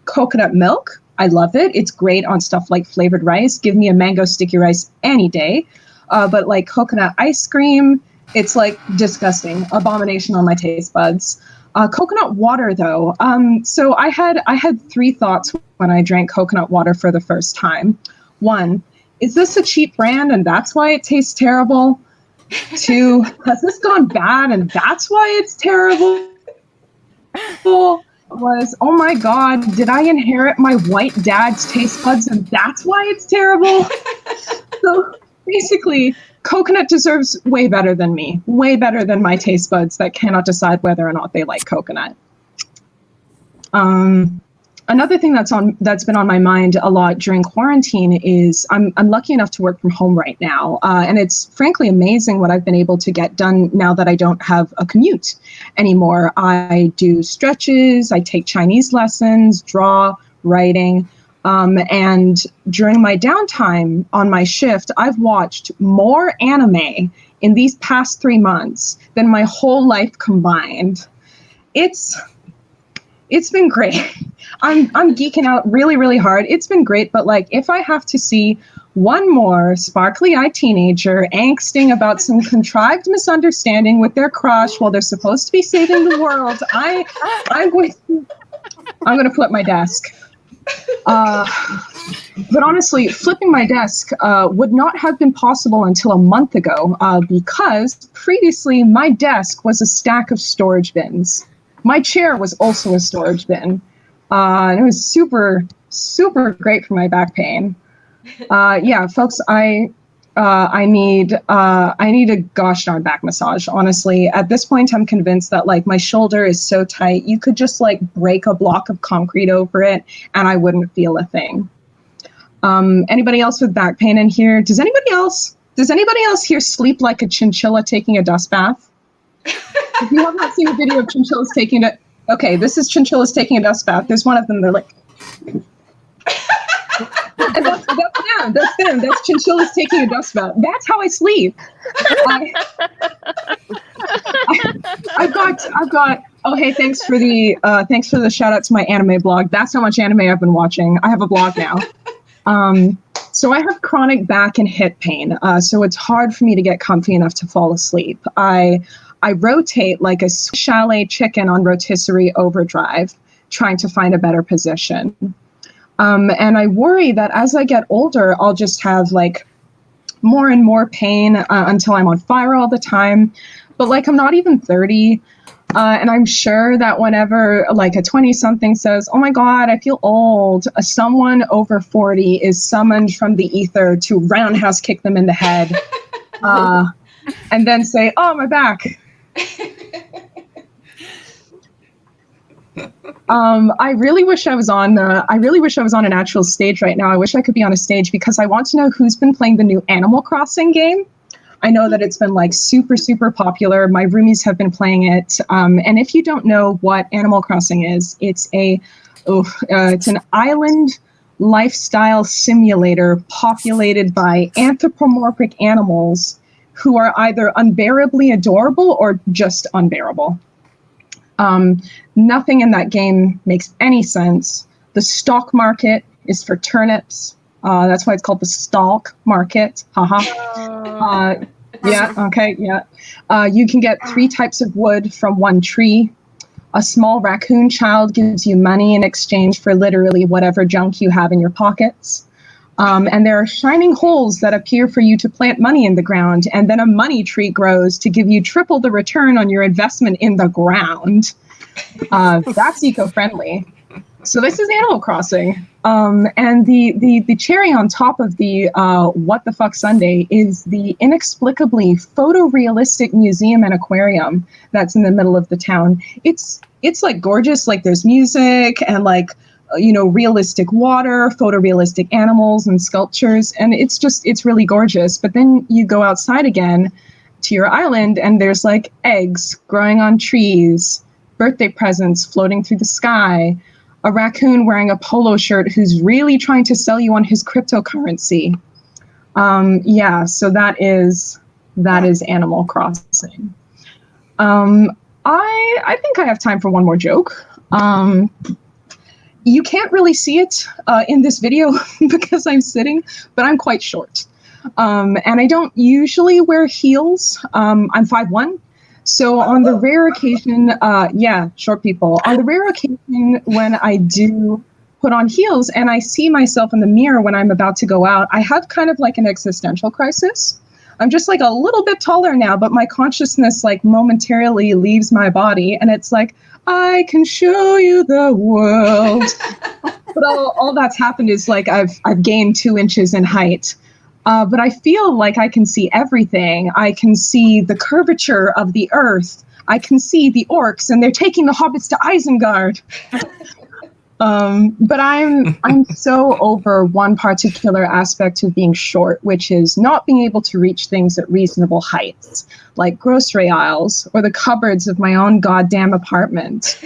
Coconut milk, I love it. It's great on stuff like flavored rice. Give me a mango sticky rice any day. But like coconut ice cream, it's like disgusting, abomination on my taste buds. Coconut water, though. So I had 3 thoughts when I drank coconut water for the first time. 1, is this a cheap brand and that's why it tastes terrible? 2, has this gone bad and that's why it's terrible? Was, oh my God, did I inherit my white dad's taste buds and that's why it's terrible? So basically, coconut deserves way better than me, way better than my taste buds that cannot decide whether or not they like coconut. Another thing that's been on my mind a lot during quarantine is I'm lucky enough to work from home right now, and it's frankly amazing what I've been able to get done now that I don't have a commute anymore. I do stretches, I take Chinese lessons, draw, writing. And during my downtime on my shift, I've watched more anime in these past 3 months than my whole life combined. It's been great. I'm geeking out really, really hard. It's been great, but like if I have to see one more sparkly-eyed teenager angsting about some contrived misunderstanding with their crush while they're supposed to be saving the world, I'm going to flip my desk. But honestly, flipping my desk would not have been possible until a month ago because previously my desk was a stack of storage bins. My chair was also a storage bin. And it was super, super great for my back pain. Yeah, folks, I need a gosh darn back massage. Honestly, at this point, I'm convinced that like my shoulder is so tight, you could just like break a block of concrete over it, and I wouldn't feel a thing. Anybody else with back pain in here? Does anybody else here sleep like a chinchilla taking a dust bath? If you have not seen a video of chinchillas taking it, okay, this is chinchillas taking a dust bath. There's one of them. They're like. And that's them. That's chinchillas taking a dust bath. That's how I sleep. I've got. Oh, hey, thanks for the shout out to my anime blog. That's how much anime I've been watching. I have a blog now. So I have chronic back and hip pain. So it's hard for me to get comfy enough to fall asleep. I rotate like a chalet chicken on rotisserie overdrive, trying to find a better position. And I worry that as I get older, I'll just have like more and more pain until I'm on fire all the time. But like I'm not even 30. And I'm sure that whenever like a 20-something says, oh my God, I feel old, someone over 40 is summoned from the ether to roundhouse kick them in the head and then say, oh, my back. I really wish I was on an actual stage right now. I wish I could be on a stage because I want to know who's been playing the new Animal Crossing game. I know that it's been like super, super popular. My roomies have been playing it. And if you don't know what Animal Crossing is, it's an island lifestyle simulator populated by anthropomorphic animals who are either unbearably adorable or just unbearable. Nothing in that game makes any sense. The stock market is for turnips. That's why it's called the stalk market. Haha. Yeah, okay, yeah. You can get 3 types of wood from one tree. A small raccoon child gives you money in exchange for literally whatever junk you have in your pockets. And there are shining holes that appear for you to plant money in the ground, and then a money tree grows to give you triple the return on your investment in the ground. That's eco-friendly. So this is Animal Crossing. And the cherry on top of the what the fuck Sunday is the inexplicably photorealistic museum and aquarium that's in the middle of the town. It's like gorgeous, like there's music and like realistic water, photorealistic animals and sculptures, and it's really gorgeous. But then you go outside again to your island and there's like eggs growing on trees, birthday presents floating through the sky, a raccoon wearing a polo shirt who's really trying to sell you on his cryptocurrency. So that is Animal Crossing. I think I have time for one more joke. You can't really see it in this video because I'm sitting, but I'm quite short. And I don't usually wear heels. I'm 5'1". So on the rare occasion, short people. On the rare occasion when I do put on heels and I see myself in the mirror when I'm about to go out, I have kind of like an existential crisis. I'm just like a little bit taller now, but my consciousness like momentarily leaves my body and it's like, I can show you the world. But all that's happened is like I've gained 2 inches in height. But I feel like I can see everything. I can see the curvature of the earth. I can see the orcs, and they're taking the hobbits to Isengard. But I'm so over one particular aspect of being short, which is not being able to reach things at reasonable heights, like grocery aisles or the cupboards of my own goddamn apartment.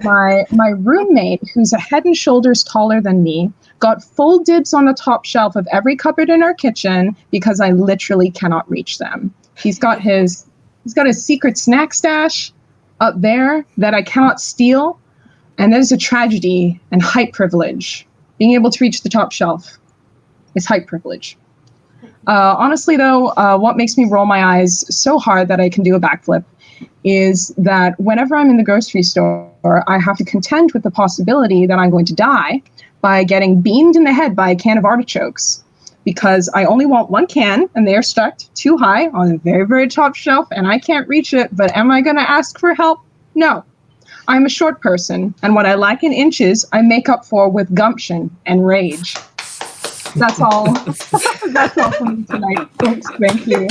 My roommate, who's a head and shoulders taller than me, got full dibs on the top shelf of every cupboard in our kitchen because I literally cannot reach them. He's got his secret snack stash up there that I cannot steal. And that is a tragedy and height privilege. Being able to reach the top shelf is height privilege. Honestly, though, what makes me roll my eyes so hard that I can do a backflip is that whenever I'm in the grocery store, I have to contend with the possibility that I'm going to die by getting beamed in the head by a can of artichokes, because I only want one can and they're stacked too high on the very, very top shelf and I can't reach it. But am I going to ask for help? No. I'm a short person, and what I lack in inches, I make up for with gumption and rage. That's all. That's all for me tonight, folks. Thank you.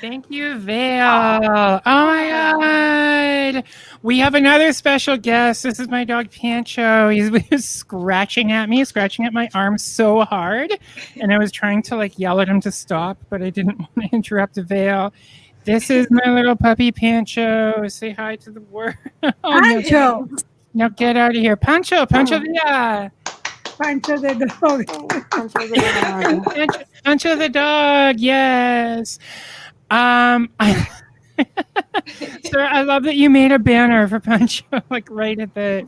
Thank you, Vale. Oh my God. We have another special guest. This is my dog Pancho. He was scratching at my arm so hard. And I was trying to like yell at him to stop, but I didn't want to interrupt Vale. This is my little puppy Pancho. Say hi to the world. Pancho. Now get out of here. Pancho Villa. Pancho the dog. Pancho the dog. Yes. Sir, I love that you made a banner for Pancho, like right at the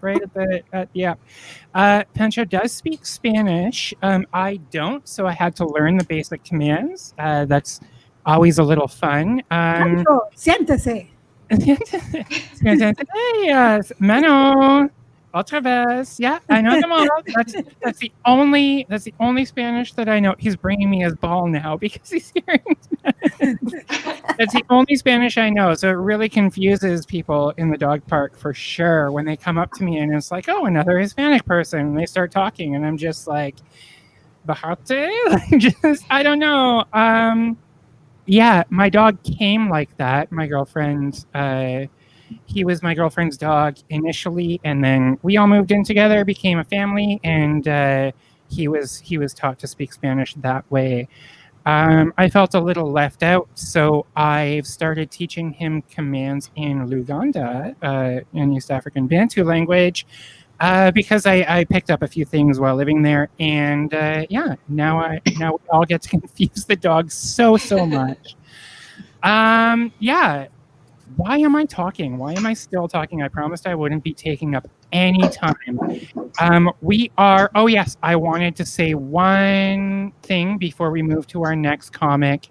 Pancho does speak Spanish. I don't, so I had to learn the basic commands. That's always a little fun. Pancho, siéntese. Mano. Otra vez. Yeah, I know them all. That's the only Spanish that I know. He's bringing me his ball now because he's hearing. That's the only Spanish I know. So it really confuses people in the dog park for sure when they come up to me and it's like, oh, another Hispanic person. And they start talking and I'm just like, Bajate? I don't know. Yeah, my dog came like that. My girlfriend, he was my girlfriend's dog initially, and then we all moved in together, became a family, and he was taught to speak Spanish that way. I felt a little left out, so I've started teaching him commands in Luganda, in East African Bantu language, because I picked up a few things while living there, and now we all get to confuse the dog so much. Why am I talking? Why am I still talking? I promised I wouldn't be taking up any time. Oh yes, I wanted to say one thing before we move to our next comic.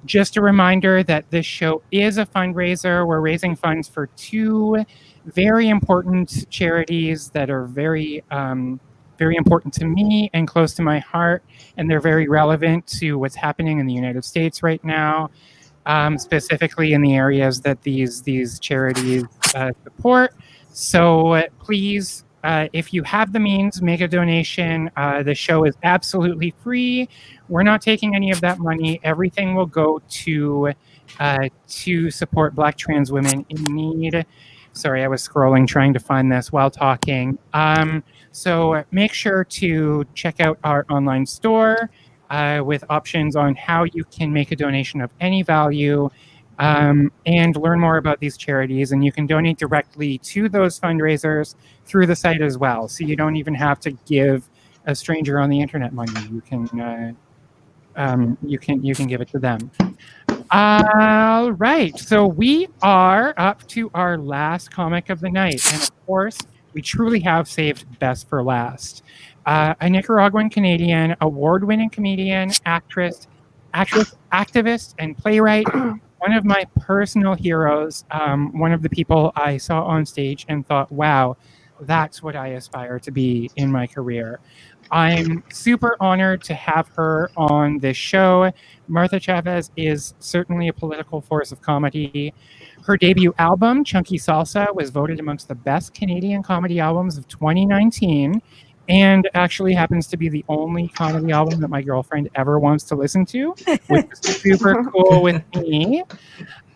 Just a reminder that this show is a fundraiser. We're raising funds for two very important charities that are very important to me and close to my heart, and they're very relevant to what's happening in the United States right now, specifically in the areas that these charities support. So please, if you have the means, make a donation. The show is absolutely free. We're not taking any of that money. Everything will go to support Black trans women in need. Sorry, I was scrolling trying to find this while talking. So make sure to check out our online store with options on how you can make a donation of any value and learn more about these charities. And you can donate directly to those fundraisers through the site as well. So you don't even have to give a stranger on the internet money. You can give it to them. All right, so we are up to our last comic of the night, and of course, we truly have saved best for last. A Nicaraguan-Canadian, award-winning comedian, actress, activist, and playwright. One of my personal heroes. One of the people I saw on stage and thought, "Wow, that's what I aspire to be in my career." I'm super honored to have her on this show. Martha Chavez is certainly a political force of comedy. Her debut album, Chunky Salsa, was voted amongst the best Canadian comedy albums of 2019, and actually happens to be the only comedy album that my girlfriend ever wants to listen to, which is super cool with me.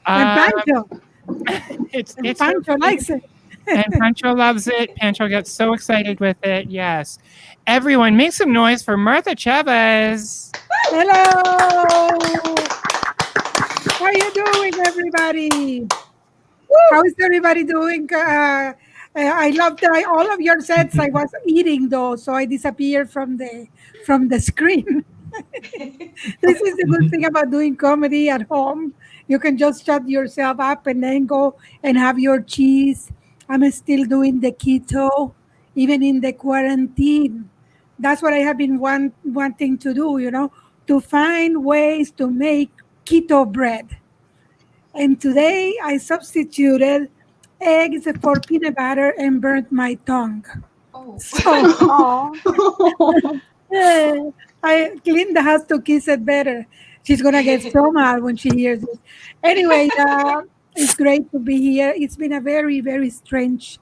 And Pancho. It's Pancho likes it. And Pancho loves it. Pancho gets so excited with it. Yes. Everyone, make some noise for Martha Chavez. Hello. How are you doing, everybody? How is everybody doing? I loved all of your sets. I was eating though, so I disappeared from the screen. This is the good thing about doing comedy at home. You can just shut yourself up and then go and have your cheese. I'm still doing the keto, even in the quarantine. That's what I have been wanting to do, to find ways to make keto bread. And today I substituted eggs for peanut butter and burnt my tongue. Oh. So Linda has to kiss it better. She's gonna get so mad when she hears this. Anyway, it's great to be here. It's been a very, very strange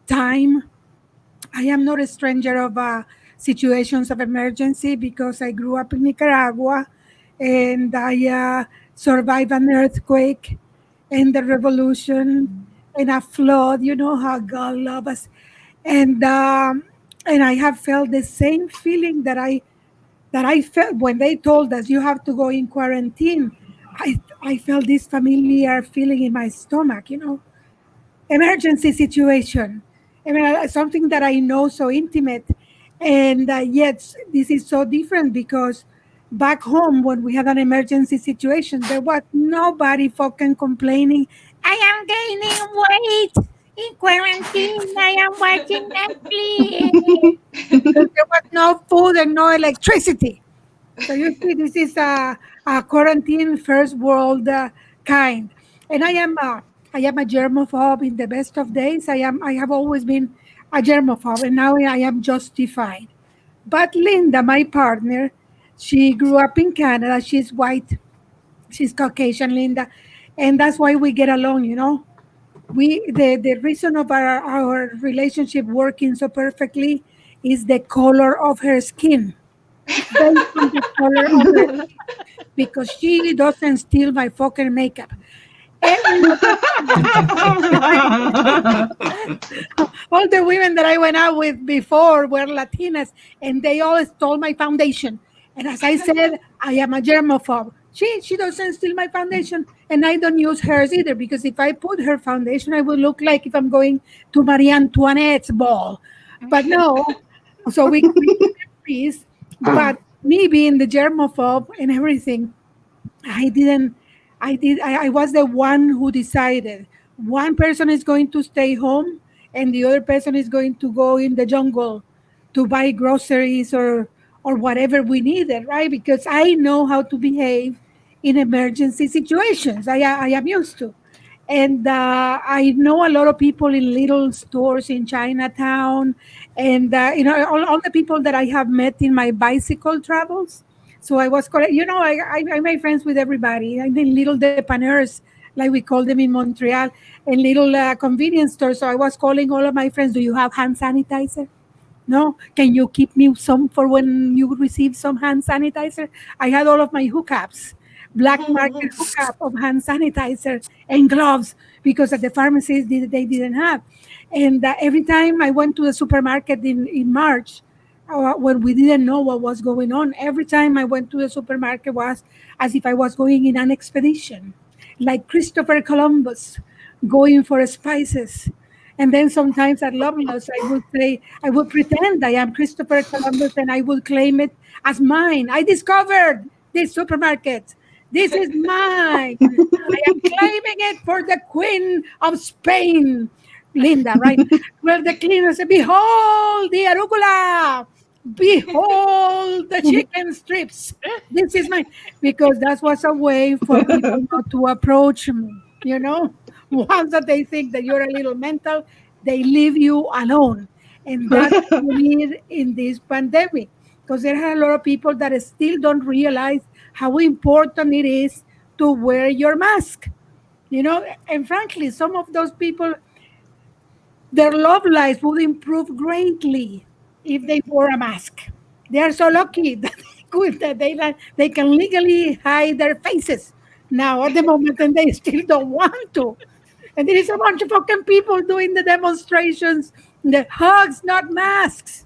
time. I am not a stranger of situations of emergency because I grew up in Nicaragua and I survived an earthquake and the revolution and a flood. You know how God loves us. And I have felt the same feeling that I felt when they told us you have to go in quarantine. I felt this familiar feeling in my stomach, emergency situation. I mean, something that I know so intimate. And yet this is so different because back home, when we had an emergency situation, there was nobody fucking complaining, I am gaining weight in quarantine. I am watching Netflix. There was no food and no electricity. So you see, this is a quarantine first world kind. And I am a germaphobe in the best of days. I have always been a germaphobe, and now I am justified. But Linda, my partner, she grew up in Canada. She's white. She's Caucasian, Linda. And that's why we get along. The reason of our relationship working so perfectly is the color of her skin. Based on the color of her skin, because she doesn't steal my fucking makeup. All the women that I went out with before were Latinas, and they all stole my foundation. And as I said, I am a germaphobe. She doesn't steal my foundation, and I don't use hers either, because if I put her foundation, I will look like if I'm going to Marie Antoinette's ball. But no, so we peace. But me being the germaphobe and everything, I was the one who decided one person is going to stay home and the other person is going to go in the jungle to buy groceries or whatever we needed, right? Because I know how to behave in emergency situations. I am used to. And I know a lot of people in little stores in Chinatown, and all the people that I have met in my bicycle travels. So I was, I made friends with everybody. I did little depaneurs, like we call them in Montreal, and little convenience stores. So I was calling all of my friends, "Do you have hand sanitizer? No? Can you keep me some for when you receive some hand sanitizer?" I had all of my hookups, black market hookup of hand sanitizer and gloves, because at the pharmacies they didn't have. And every time I went to the supermarket in March, when we didn't know what was going on, every time I went to the supermarket was as if I was going in an expedition, like Christopher Columbus going for spices. And then sometimes at Loveloss, I would pretend I am Christopher Columbus and I would claim it as mine. I discovered this supermarket. This is mine. I am claiming it for the Queen of Spain, Linda, right? Well, the cleaner said, "Behold the arugula. Behold the chicken strips. This is mine." Because that was a way for people not to approach me. Once that they think that you're a little mental, they leave you alone. And that's what we need in this pandemic, because there are a lot of people that still don't realize how important it is to wear your mask. And frankly, some of those people, their love lives would improve greatly if they wore a mask. They are so lucky that they can legally hide their faces now at the moment, and they still don't want to. And there is a bunch of fucking people doing the demonstrations, the hugs, not masks.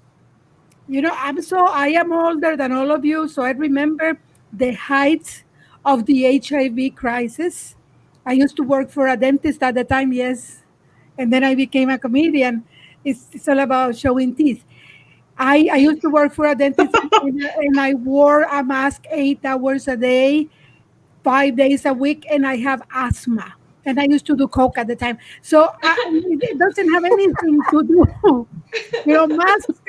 I am older than all of you, so I remember the height of the HIV crisis. I used to work for a dentist at the time, yes, and then I became a comedian. It's all about showing teeth. I used to work for a dentist, and I wore a mask 8 hours a day, 5 days a week, and I have asthma. And I used to do coke at the time. So it doesn't have anything to do. Masks,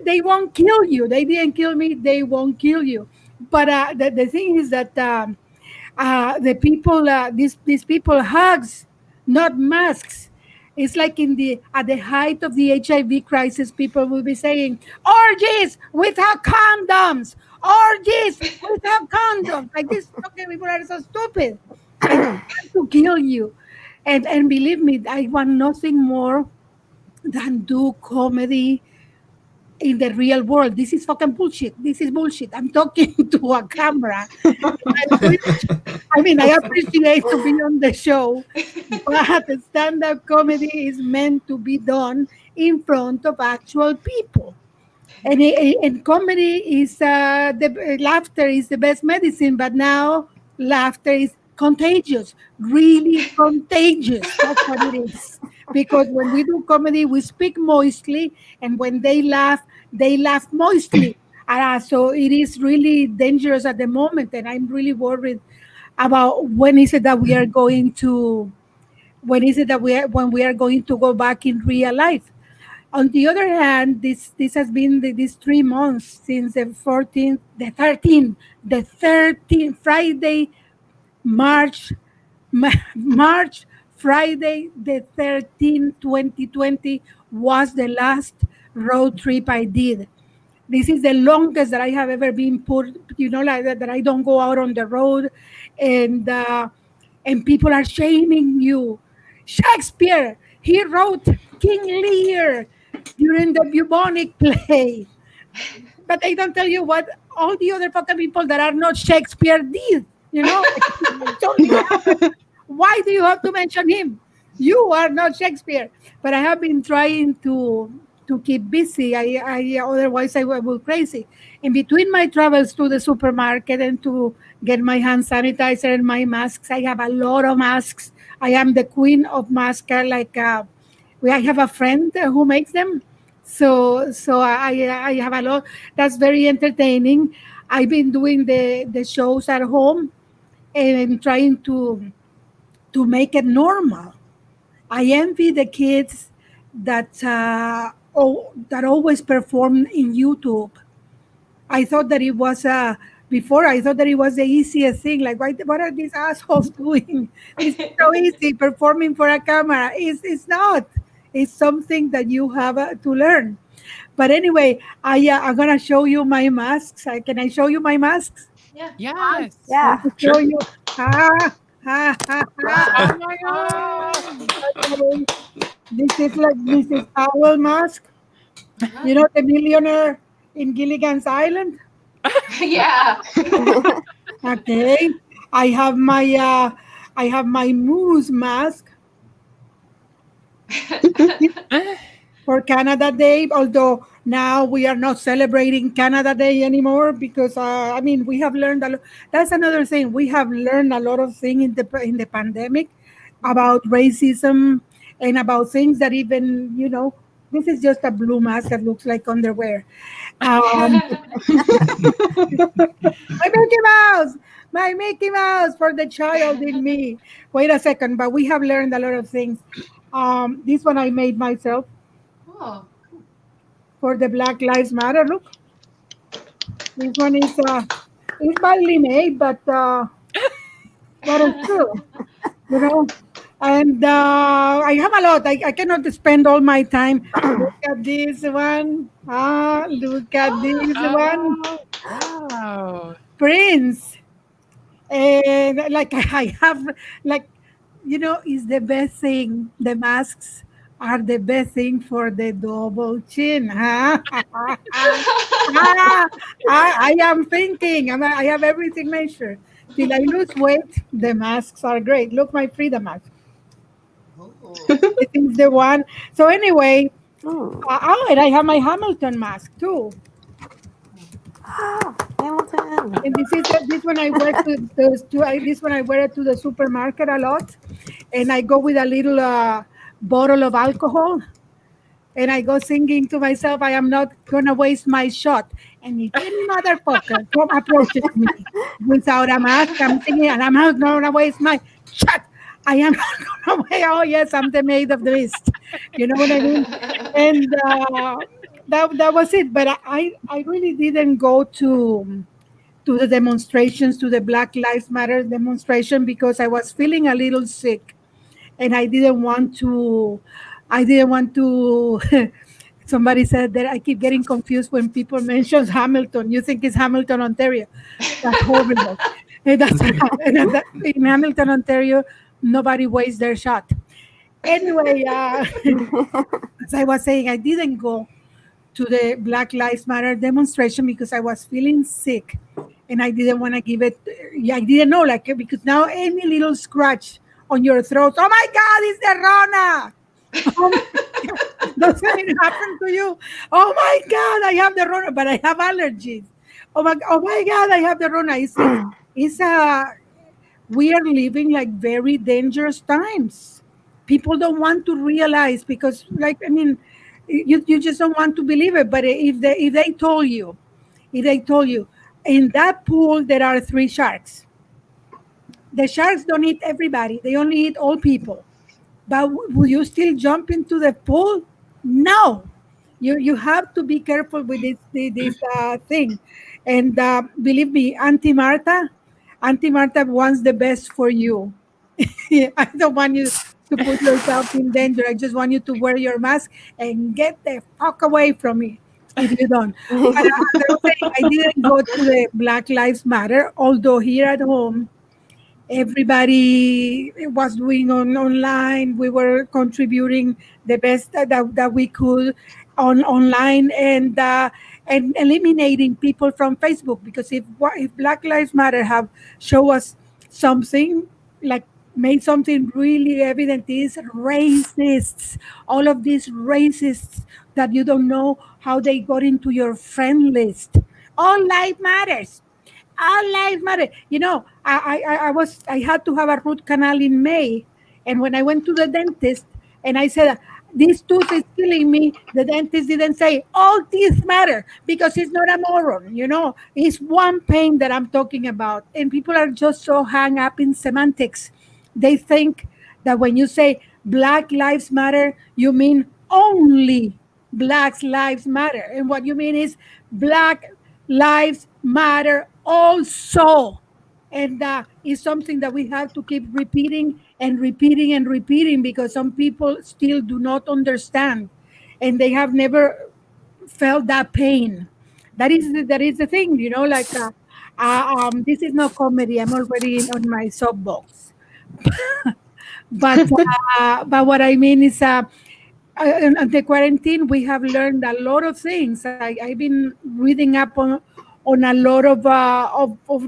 they won't kill you. They didn't kill me. They won't kill you. But the thing is that the people, these people hugs, not masks. It's like at the height of the HIV crisis, people will be saying orgies without condoms, orgies without condoms. Like this, okay, people are so stupid. They want to kill you, and believe me, I want nothing more than do comedy in the real world. This is fucking bullshit. This is bullshit. I'm talking to a camera. I appreciate to be on the show, but stand-up comedy is meant to be done in front of actual people. And comedy is laughter is the best medicine, but now laughter is contagious, really contagious. That's what it is. Because when we do comedy, we speak moistly, and when they laugh moistly. So it is really dangerous at the moment, and I'm really worried about when is it that we are going to when we are going to go back in real life. On the other hand, this has been these 3 months since the 14th, the 13th, Friday, March, March, Friday, the 13th, 2020 was the last road trip I did. This is the longest that I have ever been put, like that I don't go out on the road, and people are shaming you. Shakespeare, he wrote King Lear during the bubonic plague. But they don't tell you what all the other fucking people that are not Shakespeare did. Why do you have to mention him? You are not Shakespeare. But I have been trying to keep busy. Otherwise I will go crazy. In between my travels to the supermarket and to get my hand sanitizer and my masks, I have a lot of masks. I am the queen of masks. I have a friend who makes them. So I have a lot. That's very entertaining. I've been doing the shows at home and trying to make it normal. I envy the kids that that always perform in YouTube. I thought that it was Before I thought that it was the easiest thing. Like, what are these assholes doing? It's so easy performing for a camera. It's not. It's something that you have to learn. But anyway, I'm gonna show you my masks. Can I show you my masks? Yeah. Yes. Yeah. To show you. Ha ha ha ha. Oh my God. Okay. This is like Mrs. Owl mask. You know the millionaire in Gilligan's Island. Yeah. Okay. I have my moose mask for Canada Day, although now we are not celebrating Canada Day anymore because I mean we have learned a lot. That's another thing. We have learned a lot of things in the pandemic about racism and about things that even this is just a blue mask that looks like underwear. My my Mickey Mouse for the child in me. Wait a second, but we have learned a lot of things. This one I made myself Oh, for the Black Lives Matter. Look, this one is badly made, but it's true, you know. And I have a lot. I cannot spend all my time. Look at this one. Look at this one. Oh, wow. Prince. And like I have, like, is the best thing. The masks are the best thing for the double chin. Huh? I am thinking. I have everything measured. Till I lose weight, the masks are great. Look, my freedom mask. This is the one. So anyway, and I have my Hamilton mask too. Hamilton. And this one I wear this one I wear it to the supermarket a lot, and I go with a little bottle of alcohol, and I go singing to myself, "I am not gonna waste my shot." And if any motherfucker come approaches me without a mask, I'm singing, and I'm not gonna waste my shot. I am not gonna waste. Oh yes, I'm the maid of the mist. You know what I mean? And that was it. But I really didn't go to the demonstrations, to the Black Lives Matter demonstration, because I was feeling a little sick, and I didn't want to. I didn't want to. Somebody said that I keep getting confused when people mention Hamilton. You think it's Hamilton, Ontario? That's horrible. And in Hamilton, Ontario, nobody wastes their shot. Anyway, as I was saying, I didn't go to the Black Lives Matter demonstration because I was feeling sick, and I didn't want to give it. Yeah, I didn't know, like, because now any little scratch on your throat, oh my God, it's the Rona. Doesn't it happen to you? Oh my God, I have the Rona, but I have allergies. Oh my God, I have the Rona. We are living like very dangerous times. People don't want to realize because, like, I mean, you just don't want to believe it. But if they told you, in that pool there are 3 sharks. The sharks don't eat everybody; they only eat old people. But will you still jump into the pool? No. You have to be careful with this thing. And believe me, Auntie Marta wants the best for you. I don't want you to put yourself in danger. I just want you to wear your mask and get the fuck away from me if you don't. But as I was saying, I didn't go to the Black Lives Matter, although here at home, everybody was doing online. We were contributing the best that we could online, and eliminating people from Facebook, because if Black Lives Matter have show us something, like made something really evident, is racists, all of these racists that you don't know how they got into your friend list. All life matters. All lives matter. I had to have a root canal in May, and when I went to the dentist and I said, "This tooth is killing me," the dentist didn't say all teeth matter, because he's not a moron. It's one pain that I'm talking about, and people are just so hung up in semantics. They think that when you say Black Lives Matter, you mean only Black Lives Matter, and what you mean is Black Lives Matter also. And it's something that we have to keep repeating and repeating and repeating, because some people still do not understand, and they have never felt that pain. That is the thing, like this is not comedy. I'm already on my soapbox. But what I mean is, on the quarantine, we have learned a lot of things. I've been reading up on a lot of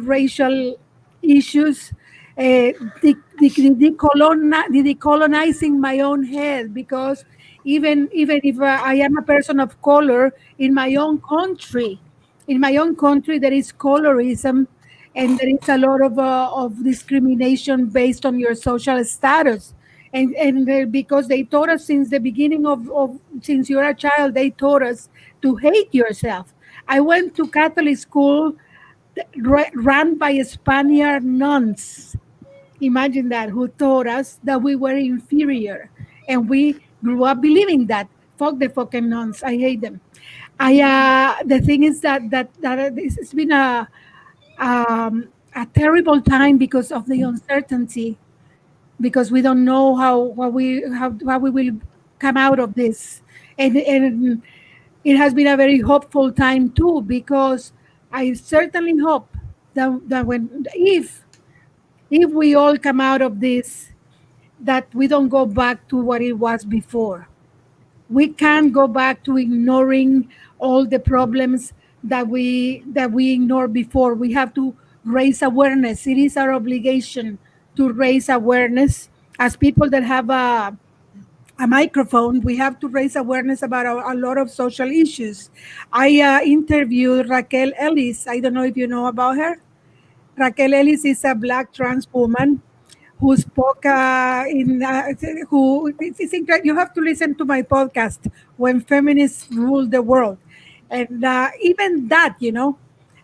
racial issues, decolonizing my own head, because even if I am a person of color in my own country, there is colorism, and there is a lot of discrimination based on your social status. And because they taught us since the beginning of since you're a child, they taught us to hate yourself. I went to Catholic school run by Spaniard nuns. Imagine that, who taught us that we were inferior, and we grew up believing that. Fuck the fucking nuns, I hate them. I The thing is that it's been a terrible time because of the uncertainty, because we don't know how we will come out of this. And it has been a very hopeful time too, because I certainly hope that when if we all come out of this, that we don't go back to what it was before. We can't go back to ignoring all the problems that we ignored before. We have to raise awareness. It is our obligation to raise awareness as people that have a microphone. We have to raise awareness about a lot of social issues. I interviewed Raquel Ellis. I don't know if you know about her. Raquel Ellis is a Black trans woman who spoke in who it's incredible. You have to listen to my podcast, When Feminists Rule the World. And even that,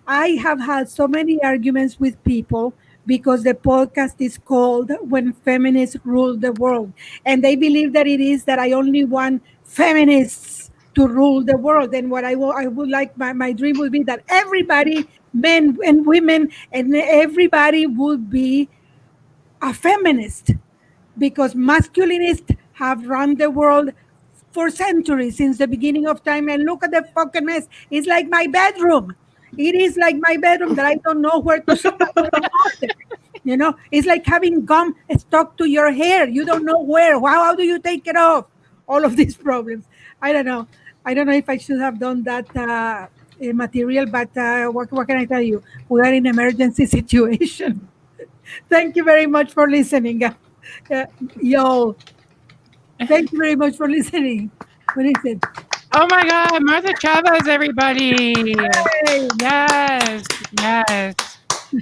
I have had so many arguments with people because the podcast is called When Feminists Rule the World, and they believe that it is that I only want feminists to rule the world. And what I would like, my dream would be that everybody, men and women, and everybody would be a feminist, because masculinists have run the world for centuries, since the beginning of time. And look at the fucking mess. It's like my bedroom. It is like my bedroom that I don't know where to start. It's like having gum stuck to your hair. You don't know where. How do you take it off? All of these problems. I don't know. I don't know if I should have done that material, but what can I tell you? We are in an emergency situation. Thank you very much for listening. Yo, thank you very much for listening. What is it? Oh my God, Martha Chavez, everybody. Hey. Yes.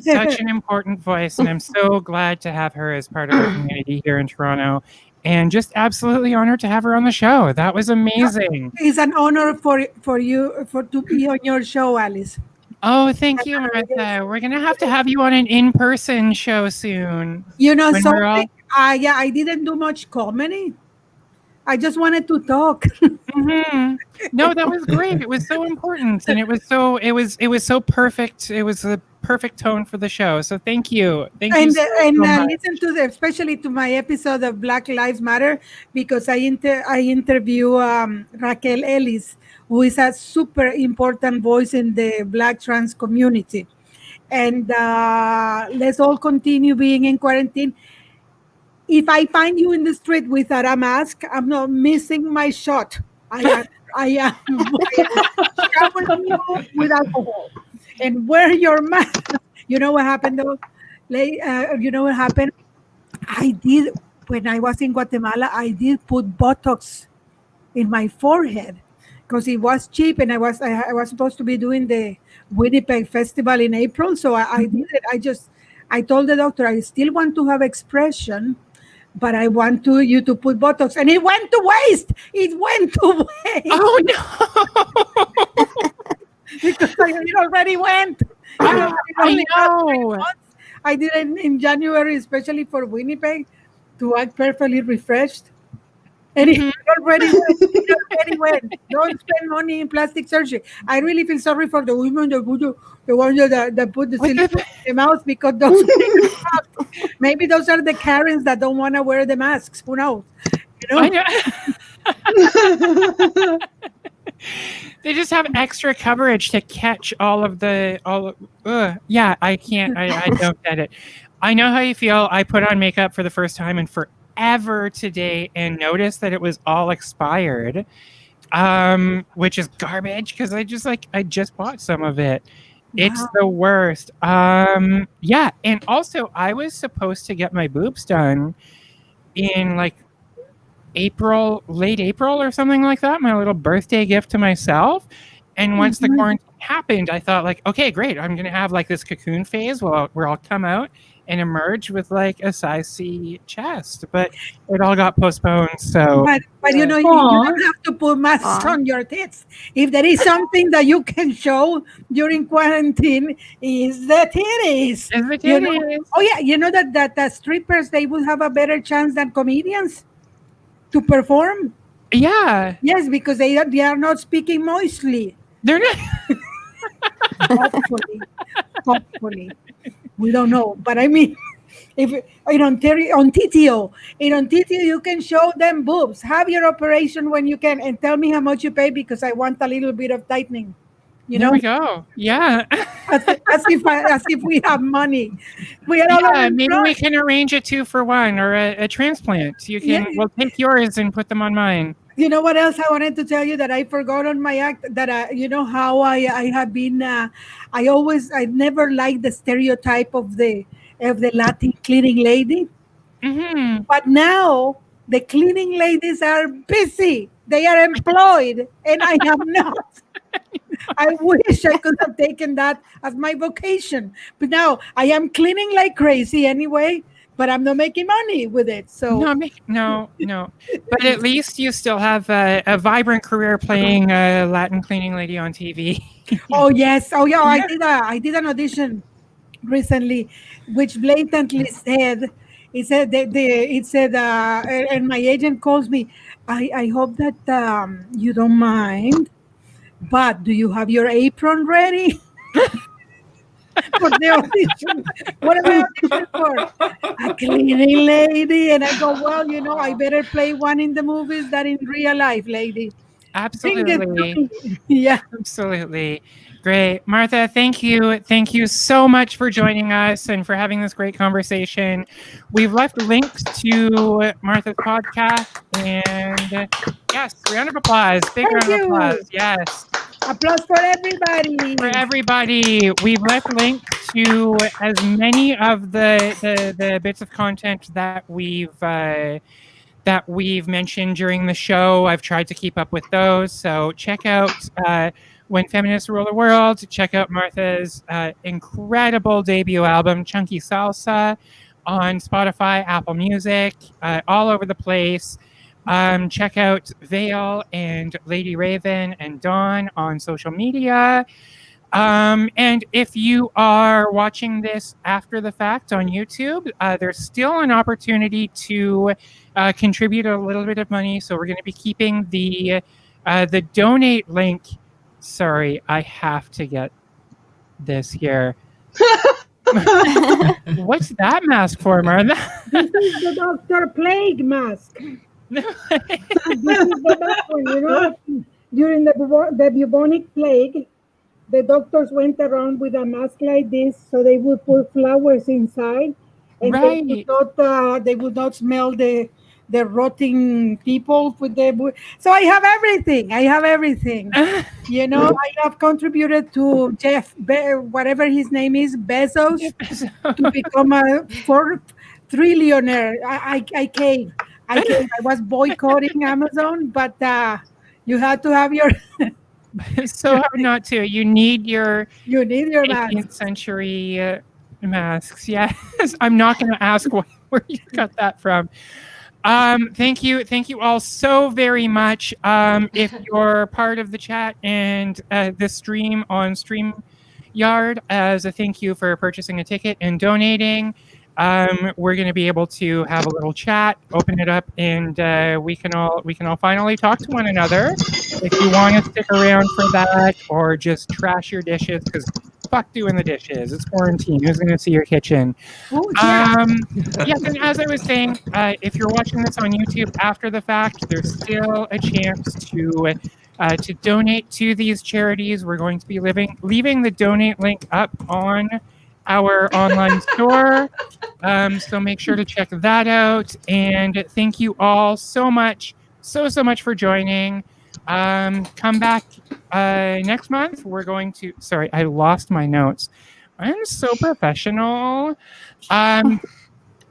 Such an important voice, and I'm so glad to have her as part of our community here in Toronto. And just absolutely honored to have her on the show. That was amazing. It's an honor for you to be on your show, Alice. Oh, thank you, Martha. We're going to have you on an in-person show soon. Something, I didn't do much comedy. I just wanted to talk. Mm-hmm. No, that was great. It was so important, and it was so perfect. It was the perfect tone for the show. So thank you. Thank you so much. Listen to especially to my episode of Black Lives Matter, because I interview Raquel Ellis, who is a super important voice in the Black trans community. And let's all continue being in quarantine. If I find you in the street without a mask, I'm not missing my shot. I am showering you with alcohol. And wear your mask. You know what happened though? You know what happened? When I was in Guatemala, I did put Botox in my forehead because it was cheap, and I was supposed to be doing the Winnipeg Festival in April. So I did it. I told the doctor, I still want to have expression, but I want you to put Botox. And it went to waste. It went to waste. Oh, no. Because it already went. I know. I did it in January, especially for Winnipeg, to act perfectly refreshed. And it already went. Don't spend money in plastic surgery. I really feel sorry for the women that put the silicone in their mouth because those maybe those are the Karens that don't want to wear the masks. Who knows? I know. They just have extra coverage to catch all of. Yeah, I can't. I don't get it. I know how you feel. I put on makeup for the first time in forever today and noticed that it was all expired, which is garbage because I just bought some of it. It's the worst. Yeah, and also I was supposed to get my boobs done in like late April or something like that, my little birthday gift to myself. And once the quarantine happened, I thought like, okay, great. I'm going to have like this cocoon phase where I'll come out and emerge with like a size C chest, but it all got postponed. So, but you don't have to put masks on your tits. If there is something that you can show during quarantine, is the titties. Oh yeah, you know that the strippers, they will have a better chance than comedians to perform. Yeah. Yes, because they are not speaking moistly. They're not. Hopefully. We don't know. But I mean, if in Ontario, on TTO, you can show them boobs. Have your operation when you can and tell me how much you pay because I want a little bit of tightening. There we go. Yeah. as if we have money. Maybe we can arrange a 2-for-1 or a transplant. We'll take yours and put them on mine. You know what else I wanted to tell you that I forgot on my act, that you know how I have been I never liked the stereotype of the Latin cleaning lady. Mm-hmm. But now the cleaning ladies are busy. They are employed and I am not. I wish I could have taken that as my vocation. But now I am cleaning like crazy anyway, but I'm not making money with it. So no. But at least you still have a vibrant career playing a Latin cleaning lady on TV. Oh yes. Oh yeah. I did an audition recently, which blatantly said, and my agent calls me. I hope that you don't mind, but do you have your apron ready? For the audition. What am I auditioning for? A cleaning lady. And I go, well, I better play one in the movies than in real life, lady. Absolutely. Yeah. Absolutely. Great. Martha, thank you. Thank you so much for joining us and for having this great conversation. We've left links to Martha's podcast. And yes, round of applause. Big round of applause. Yes. Applause for everybody. For everybody. We've left links to as many of the bits of content that we've mentioned during the show. I've tried to keep up with those. So check out When Feminists Rule the World. Check out Martha's incredible debut album, Chunky Salsa, on Spotify, Apple Music, all over the place. Check out Vale and Lady Raven and Dawn on social media. And if you are watching this after the fact on YouTube, there's still an opportunity to contribute a little bit of money. So we're going to be keeping the donate link. Sorry, I have to get this here. What's that mask for, Martha? This is the Dr. Plague mask. This is the mask one, during the bubonic plague, the doctors went around with a mask like this, so they would put flowers inside, and they would not smell the rotting people with the. So I have everything. I have contributed to Jeff, whatever his name is, Bezos, to become a 4 trillionaire. I came. I was boycotting Amazon, but you had to have your. So hard not to. You need your 18th mask. century masks. Yes, I'm not going to ask where you got that from. Thank you all so very much. If you're part of the chat and the stream on StreamYard, as a thank you for purchasing a ticket and donating. we're going to be able to have a little chat, open it up, and we can all finally talk to one another. If you want to stick around for that, or just trash your dishes, because fuck doing the dishes. It's quarantine. Who's going to see your kitchen? Oh, yeah. Yes, and as I was saying, if you're watching this on YouTube after the fact, there's still a chance to donate to these charities. We're going to be leaving the donate link up on our online store. So make sure to check that out. And thank you all so much for joining. Come back next month. We're going to, sorry, I lost my notes. I'm so professional.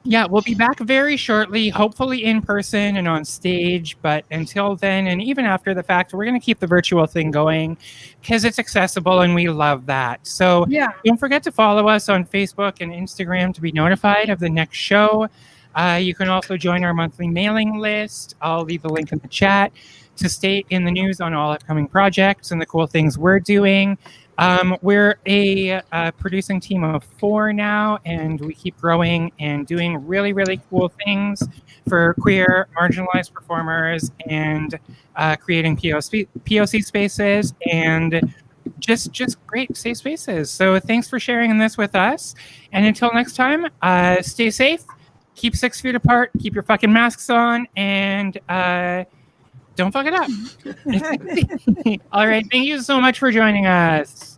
Yeah, we'll be back very shortly, hopefully in person and on stage. But until then, and even after the fact, we're going to keep the virtual thing going because it's accessible and we love that. So don't forget to follow us on Facebook and Instagram to be notified of the next show. You can also join our monthly mailing list. I'll leave the link in the chat to stay in the news on all upcoming projects and the cool things we're doing. We're a producing team of 4 now, and we keep growing and doing really, really cool things for queer, marginalized performers, and creating POC spaces and just great safe spaces. So thanks for sharing this with us. And until next time, stay safe, keep 6 feet apart, keep your fucking masks on, and don't fuck it up. All right. Thank you so much for joining us.